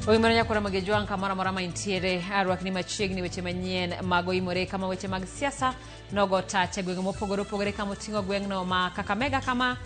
Oimoranya kora magejwang kamara mara maintiere arwak ni machiegni weche manyien mago imore kama weche mag siasa nogo tache gweng mopogore kama otingo gweng no ma Kakamega kama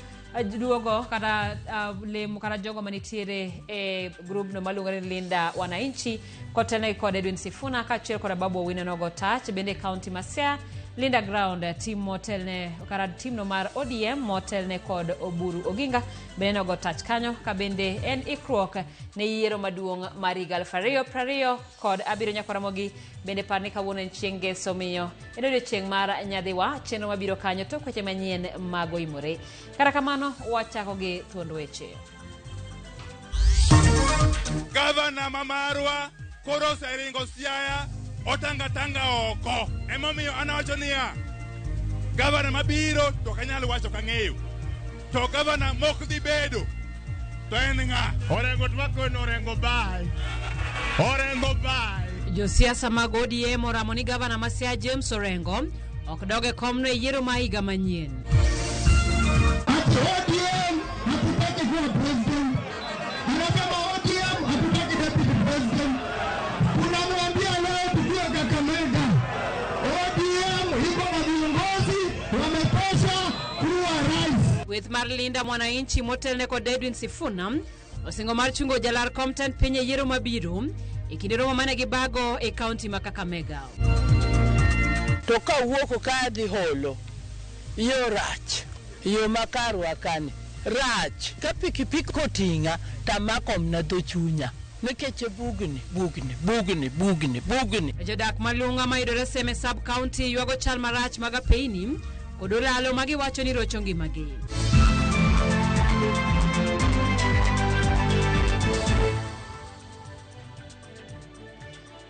duogo kada lemo kada jogo manitiere e group no maluongore Linda Wananchi kotene kod Edwin Sifuna kachiel kod Babu Owino nogo tach bende county Masia Linda Ground team motelne kara team no mar ODM motelne kod Oburu Oginga bende nogo tach kanyo ka bende en ikruok ne yiero maduong' mar 2020 kod abiro nyakораmogi bende parni kawuono en chieng' Ngeso miyo en odiechieng' mar nyadhiwa chenro mabiro kanyo tok weche manyien mago imore. Kata kamano wachako gi thuond weche. Gavana Mamarwa koro seringo Siaya otanga oko emomiyo anawacho niya gavana mabiro to kanyalo wacho kang'eyo to gavana mok dhi bedo to en ng'a orengo twakon orengo bai Josiasa mag ODM oramo ni gavana Masia James Orengo ok doge komno e yiero ma higa manyien. With Marlinda Wananchi motelne kod Edwin Sifuna osingo mar chungo jalar Compton piny e yiero mabiro e kinde romo mane gibago e county ma Kakamega. To ka wuoko ka dhi holo yo rach yo makarwa kani rach ka pikipiki kotinga tamakom na dho chunya nikech bugni jodak malunga ma yudore Seme sub county yuago chal marach mag apeyni kod olalo magiwacho ni rocho ngimagi.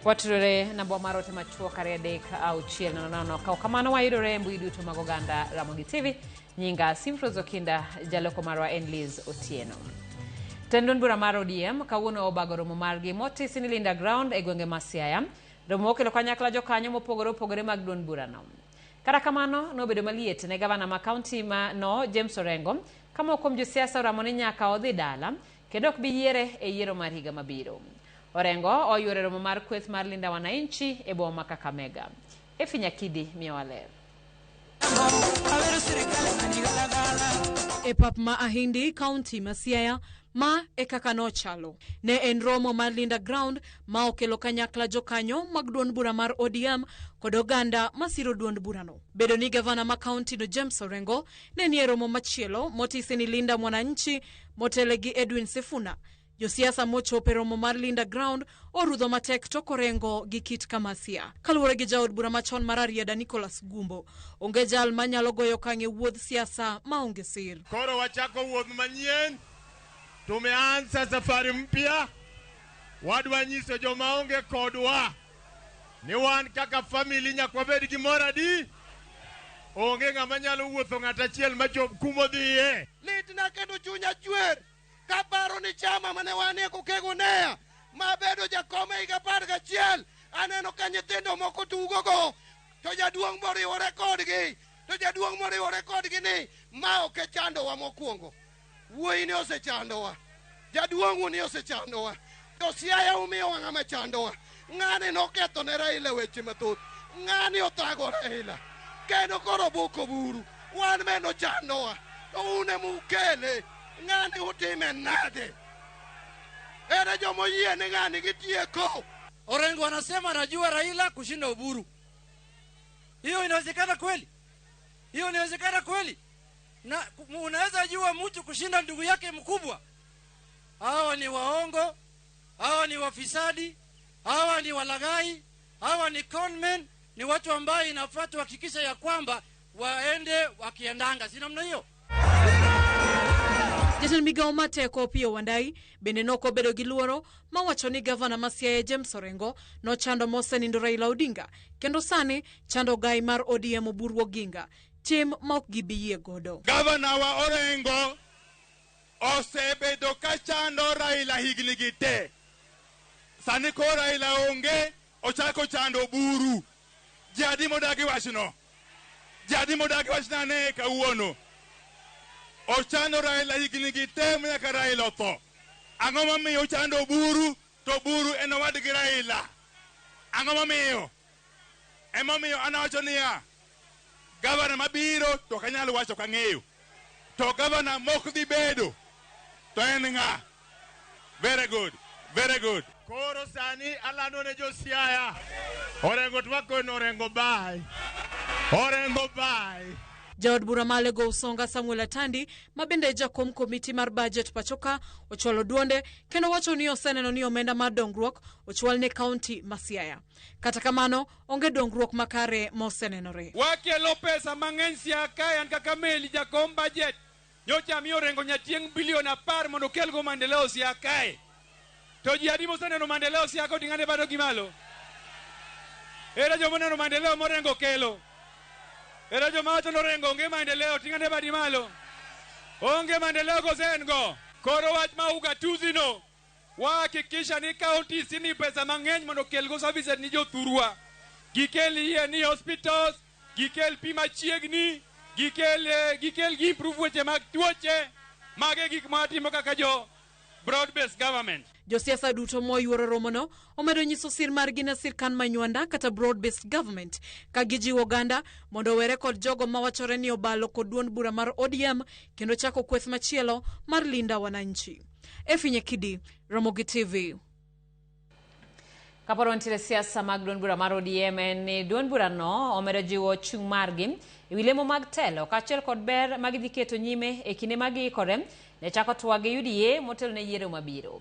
Watudore na bomaro tema chuo kare dek au chiel nono ka kamano wayudore mbui duto mag oganda Ramogi TV nyinga Simfrozo Kinda jaloko marwa Enliz Otieno. Tendon bura mar ODM kawuono obago romo margi motis ni Linda Ground e gwenge Masiaya romo okelo kanyakla jokanyo mopogore mag duond bura no. Kata kamano nobedo maliet ne gavana ma county ma no James Orengo kama okom josiasa oramo ni nyaka odhi dala kendo ok bi yiere e yiero mar higa mabiro. Orengo oyuore romo mar kweth mar Linda Wananchi e boma Kakamega. Efinya Kidi miyowaler. E pap ma Ahindi county Masiaya ma e kaka nochalo ne en romo mar Linda Ground ma okelo kanyakla jokanyo mag duond bura mar ODM kod oganda masiro duond burano. Bedo ni gavana ma county no James Orengo ne nie romo machielo motisi ni Linda Wananchi motele gi Edwin Sifuna. Josiasa mochope romo mar Linda Ground orudho matek tok Orengo gi kit Kamasia. Kaluwore gi jaod bura machon mar Ariada Nicholas Gumbo, onge jal manyalo goyo kange wuodh siasa maonge sir. Koro wachako wuodh manyien, tumeanza safari mpya, wadwa nyiso joma onge kodwa ni wan kaka family nyakwabed gimoro adi onge ng'ama nyalo wuotho ng'ata achiel machop kumo dhiye. Litna kendo chunya chwer kaparo ni chama mane wanie kokego nea mabedo jakome higa 11 aneno ka nyithindo moko tugogo to jaduong' moriwore kodgi ni ma ok chandowa mokwongo. Wuoyi ni osechandowa, jaduong'u ni osechandowa, to Siaya umiyo ng'ama chandowa. Ng'ani noketho ne Raila weche mathoth, ng'ani othago Raila kendo koro boko buru wan meno chandowa to une mukele ng'ani utime nade? Ere jomo yie ni ng'ani gitieko. Orengo anasema anajua Raila kushinda Oburu. Hiyo inawezekana kweli? Na unaweza jua mtu kushinda ndugu yake mkubwa? Hawa ni waongo, hawa ni wafisadi, hawa ni walagai, hawa ni conmen, ni watu ambao inafaa tuhakikisha ya kwamba waende wakiendanga. Si namna hiyo? Jatend migao mateko Opiyo Wandayi bende noko bedo gi luoro mawacho ni gavana Masiaya James Orengo no chando mosenindo Raila Odinga kendo sani chando gai mar ODM Oburu Oginga tim ma ok gibiyie godo. Gavana wa Orengo osebedo ka chando Raila higni gite. Sani ko Raila onge ochako chando Oburu. Jadi modagi wachno ne kawuono. Ochano Raila higni gite mnyaka Raila otho. Ang'o mamiyo ochando Oburu to buru eno wadgi Raila. Ang'o momiyo? Emomiyo anawacho niya, gavana mabiro to kanyal wacho kang'eyo. To gavana mok dhi bedo to en ng'a? Very good, very good. Koro sani alano ne Josiaya. Orengo twako no orengo bai. Orengo bai. Jaod bura malego Usonga Samuel Atandi mabende jakom komiti mar budget pachoka ochwalo duonde kendo wacho ni oseneno ni omenda mar dongruok ochwal ne county ma Siaya. Kata kamano onge dongruok makare mosenenore. Wakelo pesa mang'eny Siaya kae an kaka meli jakom budget. Nyocha miyo orengo nyatieng' bilion 10 mondo kelgo maendeleo Siaya kae. To ji adi moseneno maendeleo Siaya ka oting'ane bado gimalo. Era joma neno maendeleo morengo kelo. Era joma wacho norengo onge maendeleo ting'ane badi malo. Onge maendeleo gosengo. Koro wach ma ugatuzi no. Wahakikisha ni county sini pesa mang'eny mondo kelgo services ni jothurwa. Gikel ni hospitals, gikel pi machiegni, gikel gi improve weche mag tuoche, mage gik matimo kaka jo broad based government. Josiasa duto moyuoro romono omedo nyiso sir margi na sirkan manywanda kata broad based government ka gijiwo oganda mondo were kod jogo mawachore ni obalo kod duond bura mar ODM kendo chako kweth machielo mar linda wananchi. Efinye Kidi, Ramogi TV. Kaporo ntiere siasa mag duond bura mar ODM ni duond bura no omedo jiwo chung' margi wilemo mag telo kaachiel kod ber mag dhi keto nyime e kinde mag ikore ne chako twag UDA motelo ne yiero mabiro.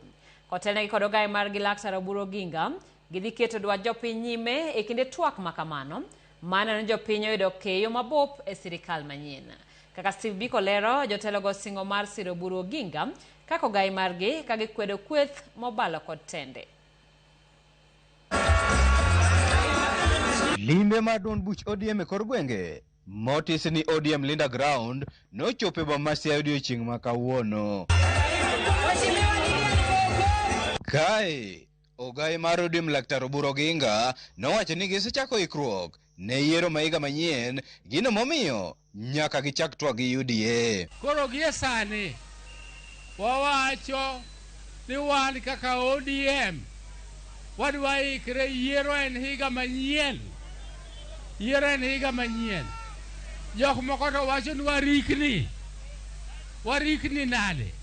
Kotelnegi kod ogai margi Laktar Oburu Oginga gidhi keto dwa jopiny nyime e kinde twak makamano maneno jopiny oyudo keyo mabup e sirikal manyien. Kaka Steve Biko lero, jotelo go singo mar siro Oburu Oginga kaka ogai margi ka gikwedo kweth mobalo kod tende. Limbe mar duond buch ODM e kor gwenge motis ni ODM Linda Ground nochope boma Siaya odiochieng' ma kawuono. Kae ogai mar ODM Laktar Oburu Oginga nowacho ni gisechako ikruok ne yiero ma higa manyien, gino momiyo nyaka gichak twag gi UDA. Koro gie sani wawacho ni wan kaka ODM wadwa ikre yiero en higa manyien. Yiero en higa manyien. Jok moko to wacho ni warikni nade.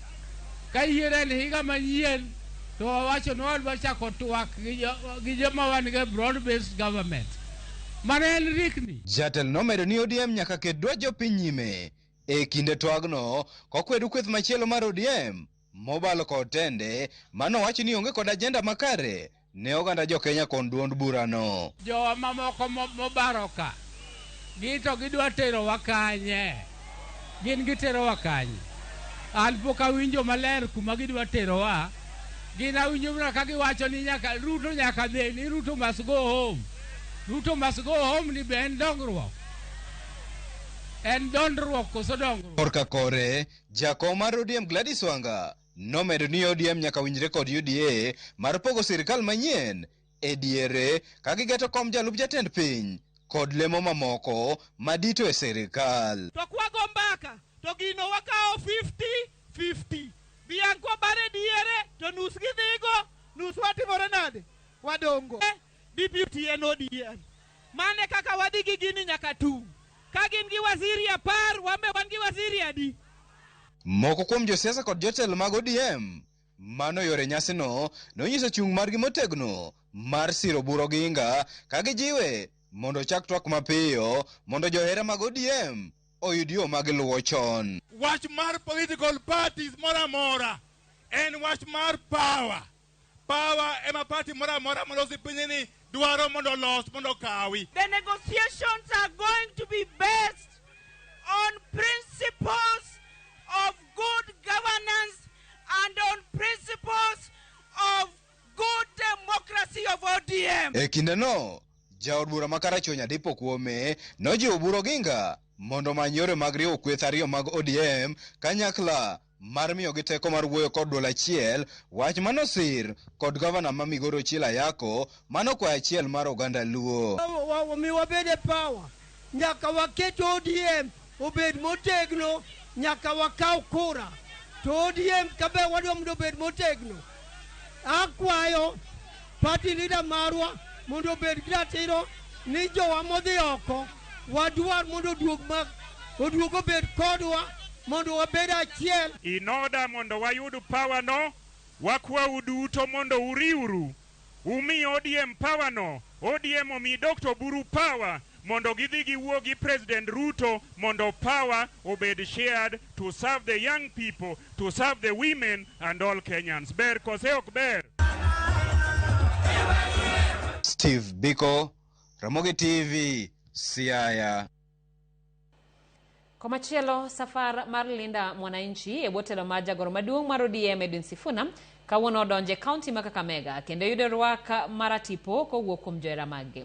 Ka yiero en higa manyien to wacho ni wadwa chako twak gi joma wan gi broad based government. Mane en rikni. Jatelo nomedo ni ODM nyaka ket dwa jopiny nyime e kinde twagno kokwedo kweth machielo mar ODM mobalo kod tende mano wacho ni onge kod ajenda makare ne oganda jo Kenya kon duond burano. Jowa mamoko mobaro ka gito gidwa tero wakanye. Gin gitero wakanye. An pok awinjo maler kuma gidwa tero wa. Gin awinjo mana ka giwacho ni nyaka Ruto nyaka dhi ni Ruto must go home. Ruto must go home ni ben dongruok. En dondruok koso dongruok. Korka kore, jakom mar ODM Gladys Wanga nomedo ni ODM nyaka winjre kod UDA mar pogo sirikal manyien e diere ka gigeto kom jalup jatend piny kod lemo mamoko madito e sirikal. To kwago mbaka to gino wakao 50-50. Biang kwa bare diere to nus gidhigo nus watimore nade wadongo. Deputy en ODM. Mane kaka wadigi gini nyaka tu. Ka gin gi waziri 10 wame wan gi waziri adi. Moko kuom josiasa kod jotelo mag ODM mano yore nyasino nonyiso chung' margi motegno mar siro Oburu Oginga ka gijiwe mondo chak twak mapiyo mondo johera mag ODM oyud yo magiluwo chon. Wach mar political parties mora mora en wach mar power. Power ema party mora mora mondo sipinyini dwaro mondo los mondo kawi. The negotiations are going to be based on principles of good governance and on principles of good democracy of ODM. E kindeno, jaod bura makarachuonya Dipo Kuome nojiwo Oburu Oginga mondo many yore mag riwo kweth ariyo mag ODM kanyakla mar miyo gi teko mar wuoyo kod duol achiel, wach manosir kod gavana ma Migori Ochieng' Ayako mano kwa achiel mar oganda Luo. Wabede power nyaka waket ODM obed motegno, nyaka wakaw kura to ODM kabe wadwa mondo obed motegno akwayo party leader marwa mondo bed gratiro ni jowa modhi oko wadwar mondo oduogo bed kodwa mondo wabed achiel. In order mondo wayud power no, wakwa uduto mondo uriuru. Umi ODM power no, ODM omi Dr. Buru power, mondo gidhi giwuo gi President Ruto, mondo power obed shared to serve the young people, to serve the women and all Kenyans. Ber kose ok ber. Steve Biko, Ramogi TV, Siaya. Komachielo, safar mar Linda Mwananchi e botelo mar jagoro maduong' mar ODM Edwin Sifuna kawuono donje kaunti ma Kakamega kendo yudo rwak maratipo kowuok kuom johera mage.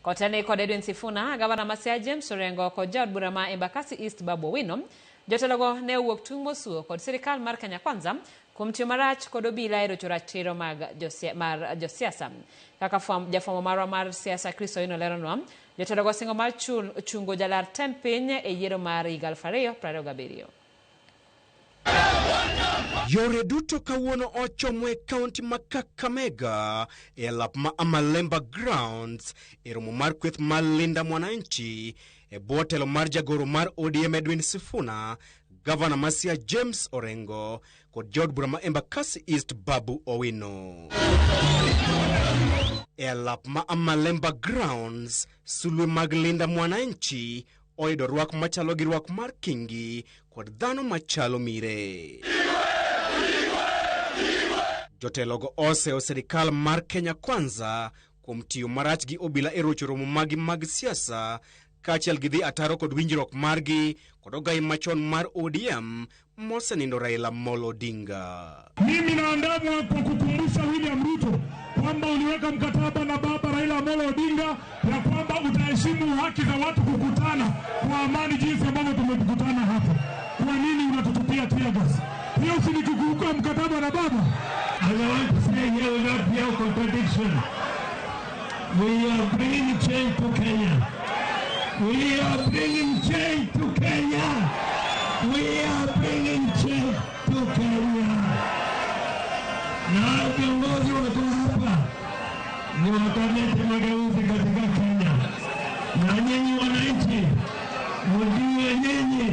Kotene kod Edwin Sifuna, gavana ma Siaya James Orengo kod jaod bura ma Embakasi East Babu Owino, jotelogo ne owuok tung' mosuo kod sirikal mar Kenya Kwanza kuom tiyo marach kod obila e rocho ratiro mag josiasa. Kaka jafwambo marwa mar siasa Kristo Owino leronwa, jotelogo singo mar chungo jalar tend piny e yiero mar higa 2027. Yore duto kawuono ochomwe kaunti ma Kakamega e lap ma Amalemba Grounds e romo mar kweth mar Linda Mwananchi e botelo mar jagoro mar ODM Edwin Sifuna, gavana ma Siaya James Orengo kod jaod bura ma Embakasi East Babu Owino. E lap ma Amalemba Grounds, sulwe mag Linda Mwananchi oyudo rwak machalo gi rwak mar kingi kod dhano machalo mire. Jotelogo oseo sirikal mar Kenya Kwanza kuom tiyo marach gi obila e rocho romo magi mag siasa, kaachiel gi dhi ataro kod winjruok margi kod ogai machon mar ODM mosenindo Raila Amolo Odinga. Mimi naandamwa kwa kukumbusha William Ruto kwamba uliweka mkataba na baba Raila Amolo Odinga ya kwamba utaheshimu haki za watu kukutana kwa amani jinsi ambavyo tumekutana hapa. Kwa nini unatutupia tear gas? Hiyo si ni kukiuka mkataba na baba? I want to say here without no contradiction. We are bringing change to Kenya. We are bringing change to Kenya. We are bringing change to Kenya. Na viongozi wako hapa ni wakalete mageuzi katika Kenya. Na nyinyi wananchi, mjue nyinyi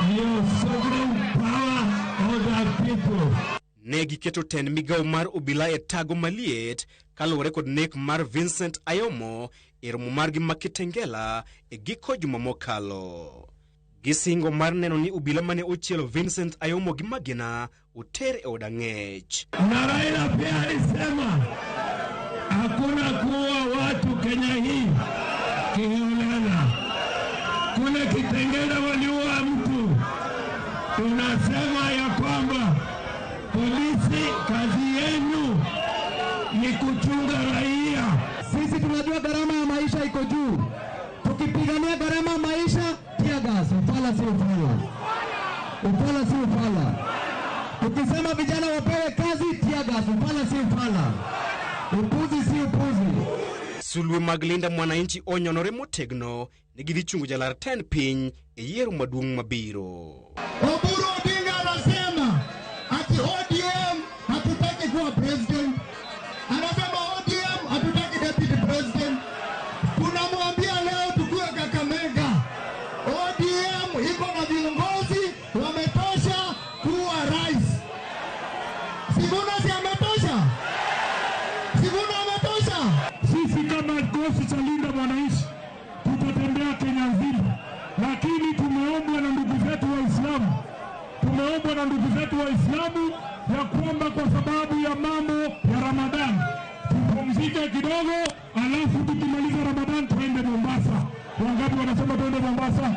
ndio sovereign power of the people. Negi keto tend migao mar obila e tago maliet kaluwore kod nek mar Vincent Ayomo e romo margi ma Kitengela e giko juma mokalo. Gisingo mar neno ni obila mane ochielo Vincent Ayomo gi magina oter e od ang'ech. Na Raila pia alisema hakuna kuwa watu Kenya hii kiholela. Kuna Kitengela waliua mtu. Tunasema ya kwamba polisi kazi yenu ni kuchunga raia. Sisi tunajua gharama ya maisha iko juu. Tukipigania gharama ya maisha, tear gas, ufala si ufala. Ufala si ufala. Tukisema vijana wapewe kazi, tear gas, ufala si ufala. Upuzi si upuzi. Sulwe mag Linda Mwananchi onyonore motegno ni gidhi chungo jalar tend piny e yiero maduong' mabiro. Oburu Odinga anasema ati ODM hatutaki kuwa president. Anasema ODM hatutaki deputy president. Tunamwambia leo tukue Kakamega. ODM iko na viongozi wametosha kuwa rais. Sifuna si ametosha? Sifuna ametosha? Sisi kama kikosi cha Linda Mwananchi tutatembea Kenya nzima, lakini tumeombwa na ndugu zetu Waislamu. Tumeombwa na ndugu zetu Waislamu ya kwamba kwa sababu ya mambo ya Ramadhani tupumzike kidogo, alafu tukimaliza Ramadhani tuende Mombasa. Wangapi wanasema tuende Mombasa?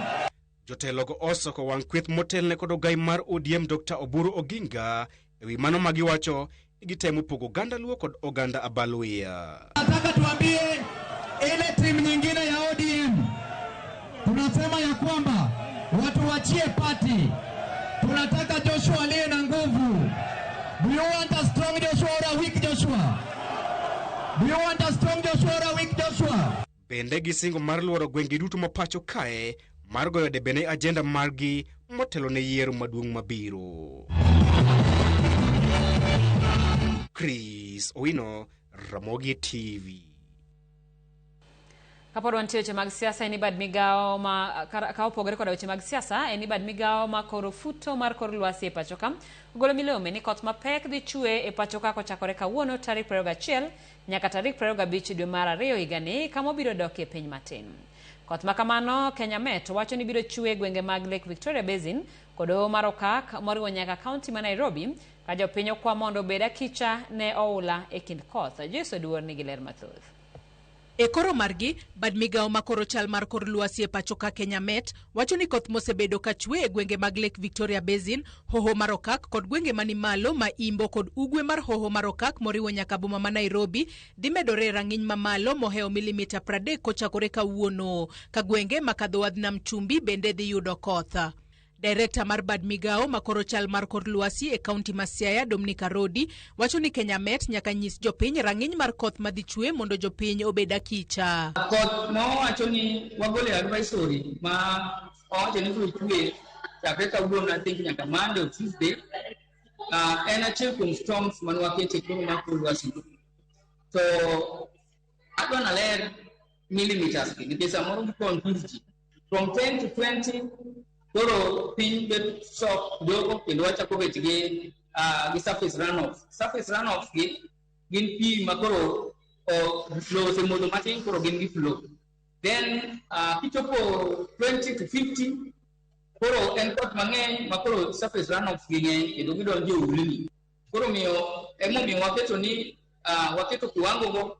Jotelogo osoko wang' kweth motelne kod ogai mar ODM Dr. Oburu Oginga ewi mano magiwacho gitemo pogo oganda Luo kod oganda Abaluhya. Nataka tuambie ile timu nyingine ya ODM, tunasema ya kwamba watu wachie party. Tunataka Joshua aliye na nguvu. Do you want a strong Joshua or a weak Joshua? Do you want a strong Joshua or a weak Joshua? Bende gisingo mar luoro gwenge duto mapacho kae mar goyo debene agenda margi motelo ne yiero maduong' mabiro. Chris Owino, Ramogi TV. Kapod wantie weche mag siasa eni bad migao ma ka opogore koda weche mag siasa eni bad migao ma koro futo mar kor lwasi e pachoka ogolo milome ni koth mapek dhi chwe e pachoka kochakore kawuono tarik 21 nyaka tarik 25 dwe mar 2 higani kama obiro dok e piny matin. Koth makamano Kenya Met wacho ni biro chwe e gwenge mag Lake Victoria Basin kod Hoho mar Okak moriwo nyaka kaunti ma Nairobi ka jopiny okwa mondo obed akicha ne oula e kind koth. Joyce Oduor nigi ler mathoth. E koro margi, bad migao makoro chal mar kor lwasi e pachoka Kenya Met wacho ni koth mosebedo ka chwe e gwenge mag Lake Victoria Basin, Hoho mar Okak kod gwenge mani malo ma imbo kod ugwe mar Hoho mar Okak moriwo nyaka boma ma Nairobi dhi medore rang'iny mamalo moheo milimita 30 kochakore kawuono ka gwenge makadho wadh nam chumbi bende dhi yudo koth. Director mar bad migao makoro chal mar kor lwasi e kaunti ma Siaya Dominica Rodi wacho ni Kenya Met nyaka nyis jopiny rang'iny mar koth madhi chwe mondo jopiny obed akicha. Koth ma wacho ni wagole advisory ma wacho ni biro chwe chakre kawuono I think nyaka Monday or Tuesday en achiel kuom storms man wakete koro mar kor lwasi. So adwa naler millimeters nikech samoro gikon from 10 to 20 koro piny bet sok dogo kendo wachako bet gi surface runoff. Surface runoff gin pi makoro flow semodho matin koro gin gi flow. Then kichopo 20 to 50 koro en koth mang'eny makoro surface runoff gi ng'eny kendo gidonjo e ulni. Koro miyo emomiyo waketo ni waketo kiwango go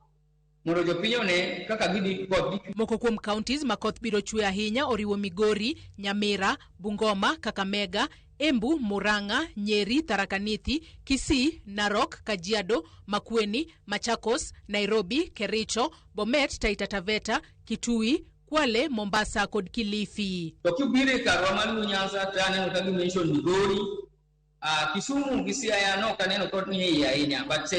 mondo jopiny one kaka gidhi koth. Moko kuom counties ma koth biro chwe ahinya oriwo Migori, Nyamira, Bungoma, Kakamega, Embu, Murang'a, Nyeri, Tharaka Nithi, Kisii, Narok, Kajiado, Makueni, Machakos, Nairobi, Kericho, Bomet, Taita Taveta, Kitui, Kwale, Mombasa kod Kilifi. To kibire karwa mar Nyanza taneno ka mention Migori, Kisumu gi Siaya no kaneno kot ni e ahinya but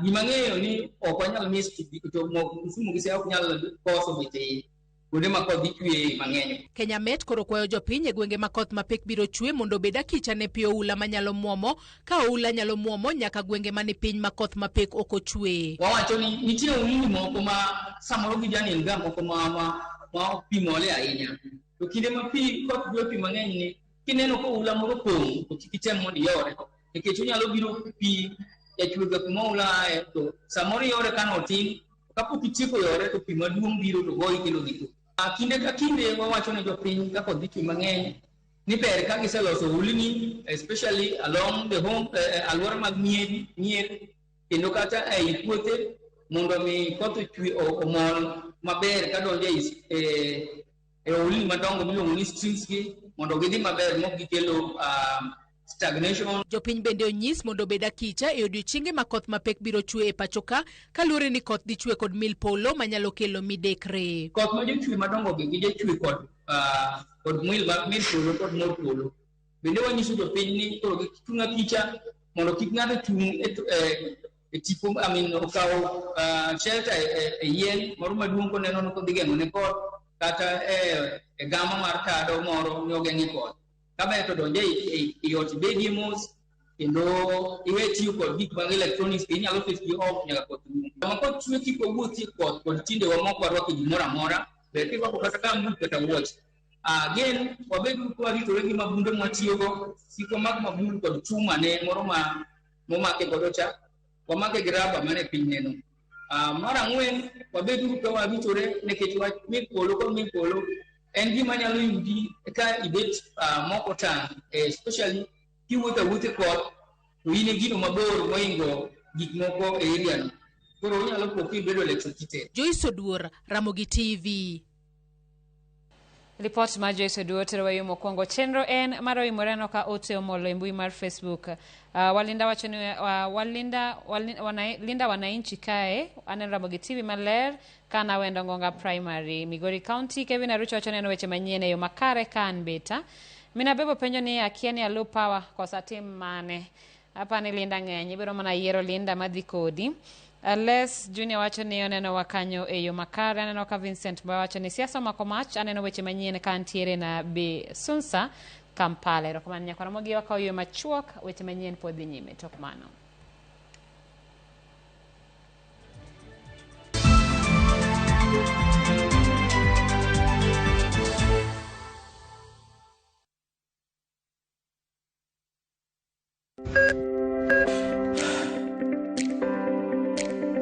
gimang'eyo ni ok wanyal miss to Kisumu gi Siaya ok nyal koso bete kuonde ma koth chwe mang'eny. Kenya Met koro kwayo jopiny e gwenge ma koth mapek biro chwe mondo obed akicha ne pi oula manyalo muomo ka oula nyalo muomo nyaka gwenge mani piny ma koth mapek ok ochwe. Wawacho ni nitie ulni moko ma samoro gijanin ga moko ma pi mole ahinya. To kinde ma pi koth biro pi mang'eny ni kineno ko oula moro pong' to kik item mondo iyore nikech onyalo biro pi e chwega kuma oula to samoro yore kano otin kapok itieko yore to pi maduong' biro to goyi kelo gito. Kinde ka kinde wawacho ne jopiny ka koth dhi mang'eny ni ber ka giseloso ulni especially along the home alwora mag mier kendo kata ei puothe mondo mi koth chwe omol maber ka donjo e ulni madongo miluongo ni streams gi mondo gidhi maber mok gikelo stagnation. Jopiny bende onyis mondo obed akicha e odiochienge ma koth mapek biro chwe e pachoka kaluwore ni koth dhi chwe kod mil polo manyalo kelo midekre. Koth ma jochwe madongo gi jochwe kod mil polo kod mor polo. Bende wanyiso jopiny ni koro gichung' akicha mondo kik ng'ato chung' e tipo okawo shelter e yien moro maduong' koneno ni kodhi geng'o ne koth kata e gama mar tado moro ni ogeng'e koth. Kabe to donje i ot bedie mos kendo iwe tiyo kod gik mag electronics inyalo fit gi off nyaka koth rum. Sama koth chwe kik owuothi koth kod tinde wa mok warwako gimoro amora ber kirwako kata gambut kata wuoch. Again wabedo kwaritore gi mabunde mwatiyogo siko mag mabunde kod chuma ne moro momake godo cha wamake gi raba mane piny neno. Mar ang'wen wabedo ka waritore nikech wach mil polo kod mil polo en gima nyalo yudi ka ibet moko tang' especially kiwuotho awuothe koth to in e gino mabor moingo gik moko e area no koro unyalo po kibedo electrocuted. Joyce Oduor, Ramogi TV. Report ma Joyce Oduor tero wayo mokwongo chenro en maro imoreno ka ote omolo e mbui mar Facebook. Walinda wacho ni walinda wananchi kae aneno Ramogi TV maler kana wendo Ngonga Primary Migori County. Kevin Arucho wacho neno weche manyien e yo makare kan beta. Mina bebo penjo ni akiani alu power kosa tim mane. Hapa ni Linda ng'eny ibiro mana yiero Linda madhi kodi. Les Junior wacho ni oneno wakanyo e yo makare aneno ka Vincent Mboya wacho ni siasa mako mach aneno weche manyien ka antiere na Be Sunsa Kampala. Erokamano nyakwara mogiwa ka oyo machuok weche manyien pod dhi nyime tok mano.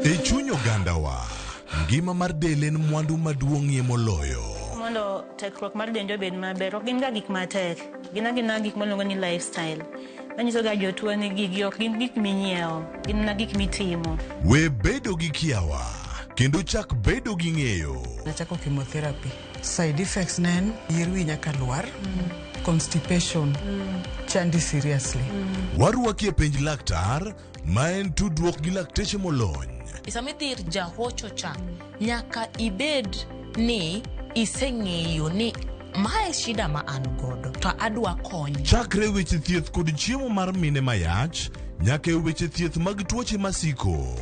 E chuny ogandawa, ngima mar del en mwandu maduong'ie moloyo. Mondo tekruok mar dend obed maber, ok gin ga gik matek. Gin gik maluongo ni lifestyle. Manyiso ga jotuo ni gigi ok gin gik minyiewo, gin gik mitimo. We bedo gi kiawa, kendo chak bedo gi ng'eyo. Nachako chemotherapy. Side effects nen, yier wi nyaka lwar, constipation, chandi seriously. Warwaki e penj laktar, ma en tudruok gi lakteche molony. Sama idhi ir jahocho cha, nyaka ibed ni iseng'eyo ni mae shida ma an godo, to adwa konyo. Chakre weche thieth kod chiemo mar mine mayach, nyaka e weche thieth mag tuoche masiko.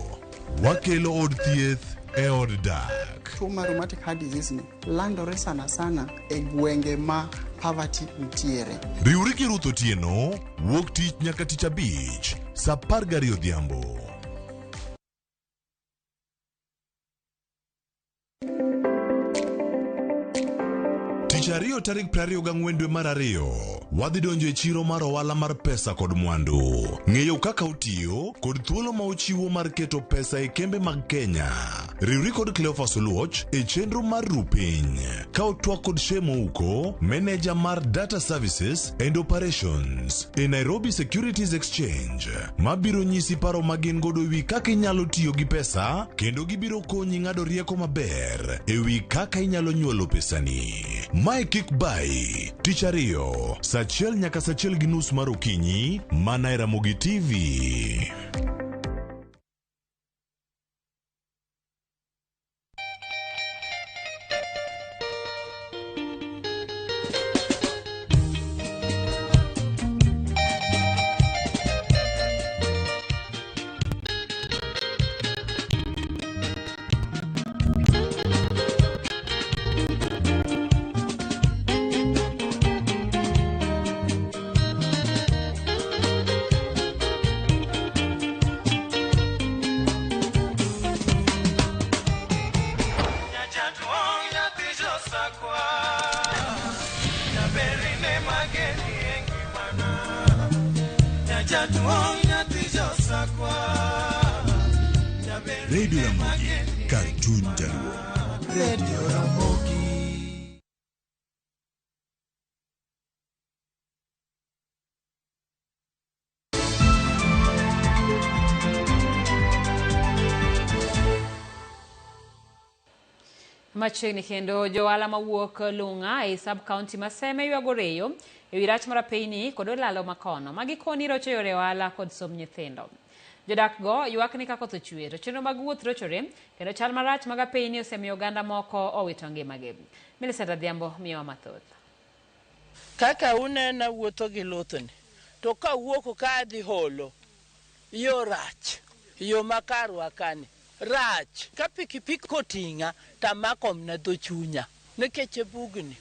Wakelo od thieth e od dak. Tuo mar rheumatic heart disease ni landore sana e gwenge ma poverty ntiere. Riwri gi Ruth Otieno, wuok tich nyaka tich abich, saa 12 odhiambo. Tich ariyo tarik 24 dwe mar ariyo, wadhi donjo e chiro mar ohala mar pesa kod mwandu. Ng'eyo kaka otiyo kod thuolo ma ochiwo mar keto pesa e kembe mag Kenya. Riwri kod Cleophas Oluoch e chenro mar Rupiny. Ka otwak kod Shemo Uko, manager mar Data Services and Operations e Nairobi Securities Exchange, mabiro nyisi paro magin godo ewi kaka inyalo tiyo gi pesa, kendo gibiro konyi ng'ado rieko maber ewi kaka inyalo nyuolo pesani. Mae kik bai, tich ariyo, saa 1 nyaka saa 1:30 mar okinyi, mana e Ramogi TV. Radio Ramogi, Cartoon Jaluo. Radio Ramogi. Machiegni kendo johala mawuok Lunga e sub county Maseme ywago reyo ewi rach mar apeyni kod olalo makono magikoni rocho yore ohala kod som nyithindo. Jodak go ywak ni kako to chwe to chenro mag wuoth rochore kendo chal marach mag apeyni osemiyo oganda moko owito ngimagi. Millicent Adhiambo miyowa mathoth. Kaka unena wuotho gi luthni, to ka wuok ka dhi holo, yo rach, yo makarwa kani, rach. Ka pikipiki koting'a, tamako mna dho chunya. Nikech bugni.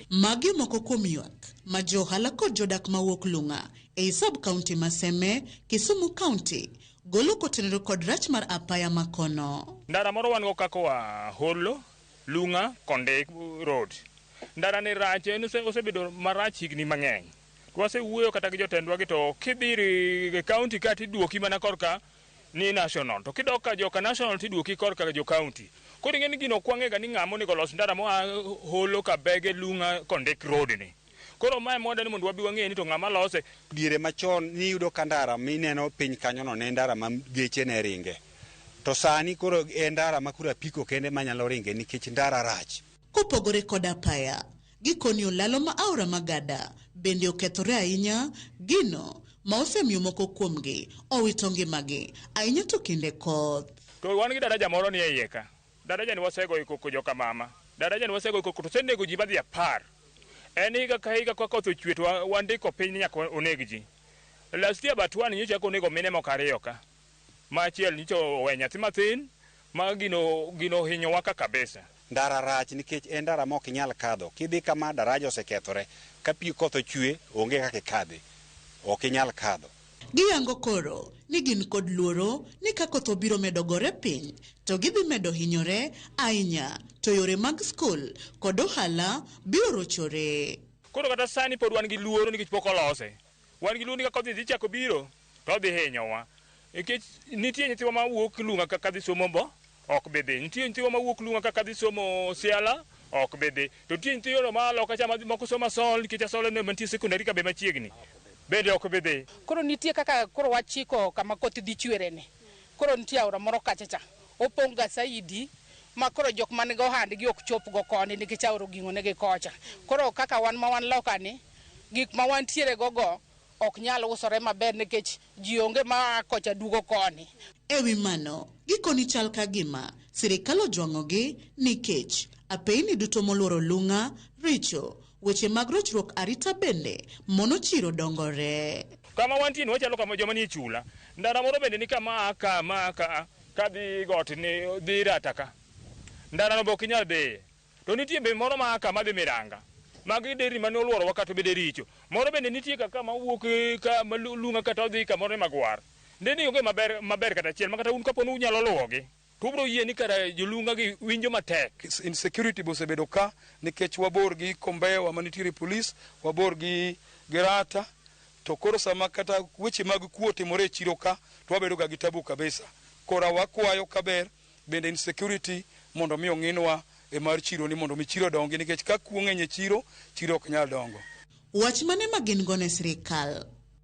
Magi moko kuom ywak ma johala kod jodak mawuok Lunga e sub county Maseme, Kisumu County golo kotenore kod rach mar apaya makono. Ndara moro wan go kako wa Holo, Lunga, Konde Road. Ndara ni rach osebedo marach higni mang'eny. Wase wuoyo kata gi jotendwa gi to kidhiri county ka tiduoki mana korka ni national. To kidok ka joka national tiduoki korka jo county. Kodi ngeni gino kwange ga ni ng'amo ni golos ndara mo Holo ka bege Lunga Konde Road ni. Koro mae moda ni mondo wabi wang'e ni to ng'ama lose. Diere machon ni yudo ka ndara mineno piny kanyo no ne ndara ma geche ne ringe. To sani koro e ndara ma kura piko kende manyalo ringe nikech ndara rach. Kopogore kod apaya, gikoni olalo ma aora magada bende okethore ahinya, gino ma osemiyo moko kuomgi owito ngimagi ahinya to kinde koth. To wan gi daraja moro ni e iye ka. Daraja ni wasego iko joka mama. Daraja ni wasego iko to senego ji badhi 10. En higa ka higa kwa koth ochwe to wandiko piny nyaka oneg ji. Last year batwani nyocha ko onego mine moko ariyo ka. Ma achiel nyocha owe nyathi mathin ma gino hinyo waka kabisa. ndara rach nikech en ndara ma ok inyal kadho. Kidhi kama daraja osekethore, ka pi koth ochwe onge kaka ikadhi, ok inyal kadho. Giyango koro ni gin kod luoro ni ka koth obiro medo gore piny to gidhi medo hinyore ahinya to yore mag skul kod ohala biro rochore. Koro kata sani pod wan gi luoro nikech pok olose. Wan gi luoro ni ka koth dhi chako biro to dhi hinyowa. Nikech nitie nyithiwa ma wuok Lunga kaka dhi somo Bo, ok bidhi. Nitie nyithiwa ma wuok Lunga kaka dhi somo Siala, ok bidhi. To nitie nyithiwa ma loka chama moko somo Sol nikech Sol ne mantie sekondari ka be machiegni. Bende ok bidhi. Koro nitie kaka koro wachiko kama koth dhi chwere ne. Koro nitie aora moro kachacha. Opong' ga saidi ma koro jok man go handgi ok chop go koni nikech aora gingo ne gi kocha. Koro kaka wan ma wan loka ni gik ma wan tiere go ok nyal usore maber nikech ji onge ma kocha dugo koni. Ewi mano, gikoni chal ka gima sirikal ojwang'ogi nikech apeyni duto moluoro Lunga richo. Weche mag rochruok arita bende mono chiro dongore. Kama wantie wachalo kama joma ni chula. Ndara moro bende ni kama ka dhi got ni dhi rataka. Ndara no bok nyal be. To nitie be moro ma kama dhi Miranga. Magi deri mane oluoro wakato bede richo. Moro bende nitie kaka ma wuok ka Lunga kata dhi kamoro Magwar. Ndeni onge maber kata chiel makata un kapo unyalo luwogi. Tubro yie ni kara jolunga gi winjo matek. Insecurity bose bedo ka nikech wabor gi Kombewa manitiere police, wabor gi Gerata, to koro sama kata weche mag kuo timore chiro ka to wabedo ga gi tabu kabisa. Kora wakwayo kaber bende insecurity mondo mi ong'inwa e mar chiro ni mondo mi chiro dongi nikech ka kuo ng'eny chiro ok nyal dongo. Wach mane magin gone sirikal.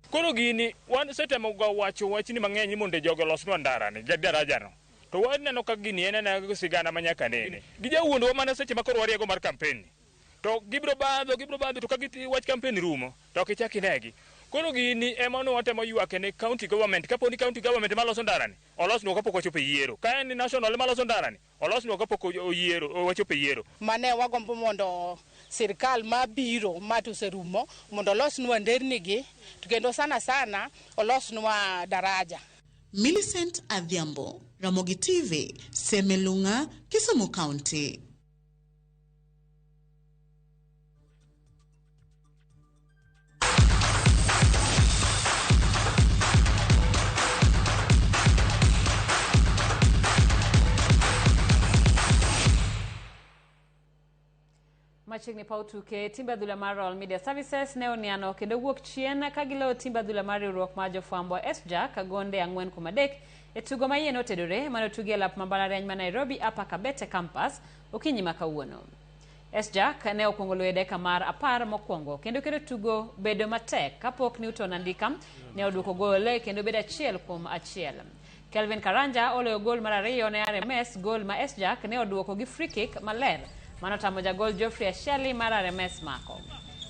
Koro gini wan setemo ga wacho wach ni mang'eny mondo jogo losnwa ndara ni daraja no. To waneno ka gini en sigana manyaka nene. Gijawuondwa mana seche ma koro wariego mar kampeni. To gibro badho to ka wach kampeni rumo to ok ichak inegi. Koro gini ema no watemo ywak ne county government. Kapo ni county government maloso ndarani olosnwa kapok ochopo yiero. Ka en national maloso ndarani olosnwa kapok oyiero ochopo yiero. Mane wagombo mondo sirikal mabiro matuserumo mondo olosnwa ndernigi to kendo sana olosnwa daraja. Millicent Adhiambo, Ramogi TV, Semelunga, Kisumu County. Machiegni pautuke timbe adhula mar All Media Services ne oniano kendo wuok chien ka gilo timbe adhula mar riwruok mar jofwambo SJAC Gonde 4-3 e tugo mayien otedore mano tugi e lap mbalariany ma Nairobi apa Kabete campus okinyi ma kawuono. SJAC ne okuongo loyo deka mar 10 mokwongo kendo tugo bedo matek kapok Newton Andika ne oduoko gol kendo bedo 1-1. Kelvin Karanja oloyo gol mar 2 ne RMS, gol ma SJAC ne oduoko gi free kick maler mano tamo jagol Geoffrey Asheli mar RMS mako.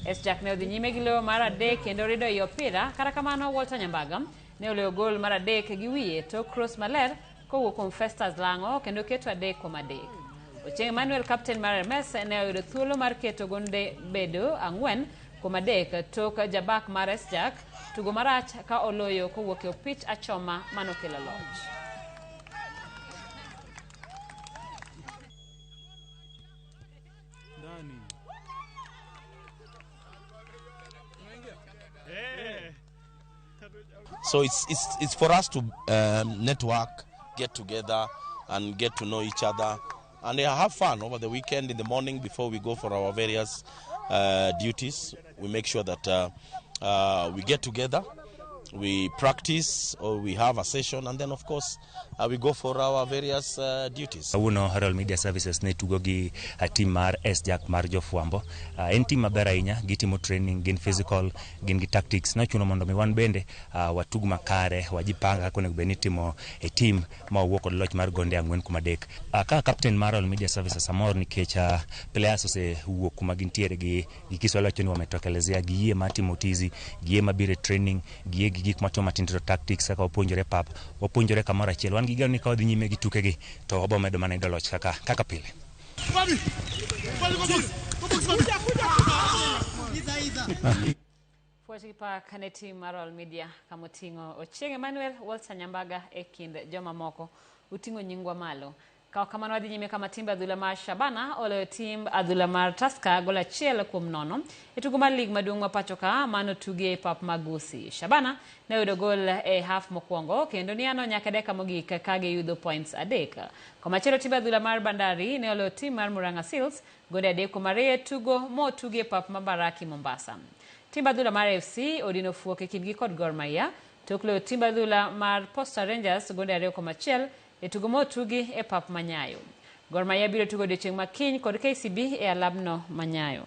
SJAC ne odhi nyime gi loyo mar 3 kendo rido i opira, kata kamano Walter Nyambaga ne oloyo gol mar 3 gi wiye to cross maler kowuok kuom Festus Lango kendo keto 3-3. Ochieng' Emmanuel captain mar RMS ne oyudo thuolo mar keto Gonde bedo 4-3 tok jabak mar SJAC tugo marach ka oloyo kowuok e opich achoma manokelo loch. So it's for us to network, get together and get to know each other and have fun over the weekend. In the morning before we go for our various duties, we make sure that we get together, we practice or we have a session, and then of course we go for our various duties. Uno All Media Services ne tugo gi team mar SJAC mar jofwambo. En team maber ahinya, gitimo training, gin physical, gin gi tactics. Nochuno mondo mi wan bende watug makare, wajipanga kone beni timo e team ma wuok kod loch mar Gonde 4-3. Ka captain mar All Media Services amor nikech players ose wuok kuma gintiere gi Kiswahili wacho ni wametokelezea gi yie matimo tizi, gi yie mabire training, gi gik matimo matindo tactics kaka wapuonjore pap, wapuonjore kamoro achiel. Wan gi gano ni ka odhi nyime gi tukegi to obo medo mana yudo loch kaka pile. Fuachi pak ne team mar All Media kamoting'o Ochieng' Emmanuel, Walter Nyambaga e kind joma moko uting'o nyingwa malo. Kao kamano wadhi nyime kama timbe adhula mar Shabana oloyo tim adhula mar Tusker gola achiel kuom nono e tugo mar lig maduong' ma pacho ka mano tuge pap Magusi. Shabana ne oyudo gol e half mokwongo kendo niano nyaka dakika mogik ka giyudo points 3. Komachielo timbe adhula mar Bandari ne oloyo tim mar Murang'a Seals gonde 3-2 tugo mo tuge pap Mabaraki Mombasa. Timbe adhula mar FC odino fuok e kindgi kod Gor Mahia tok loyo timbe adhula mar Posta Rangers gonde 2-1 e tugo mo tugi e pap Manyayo. Gor Mahia biro tugo odiochieng' makiny kod KCB e alabno Manyayo.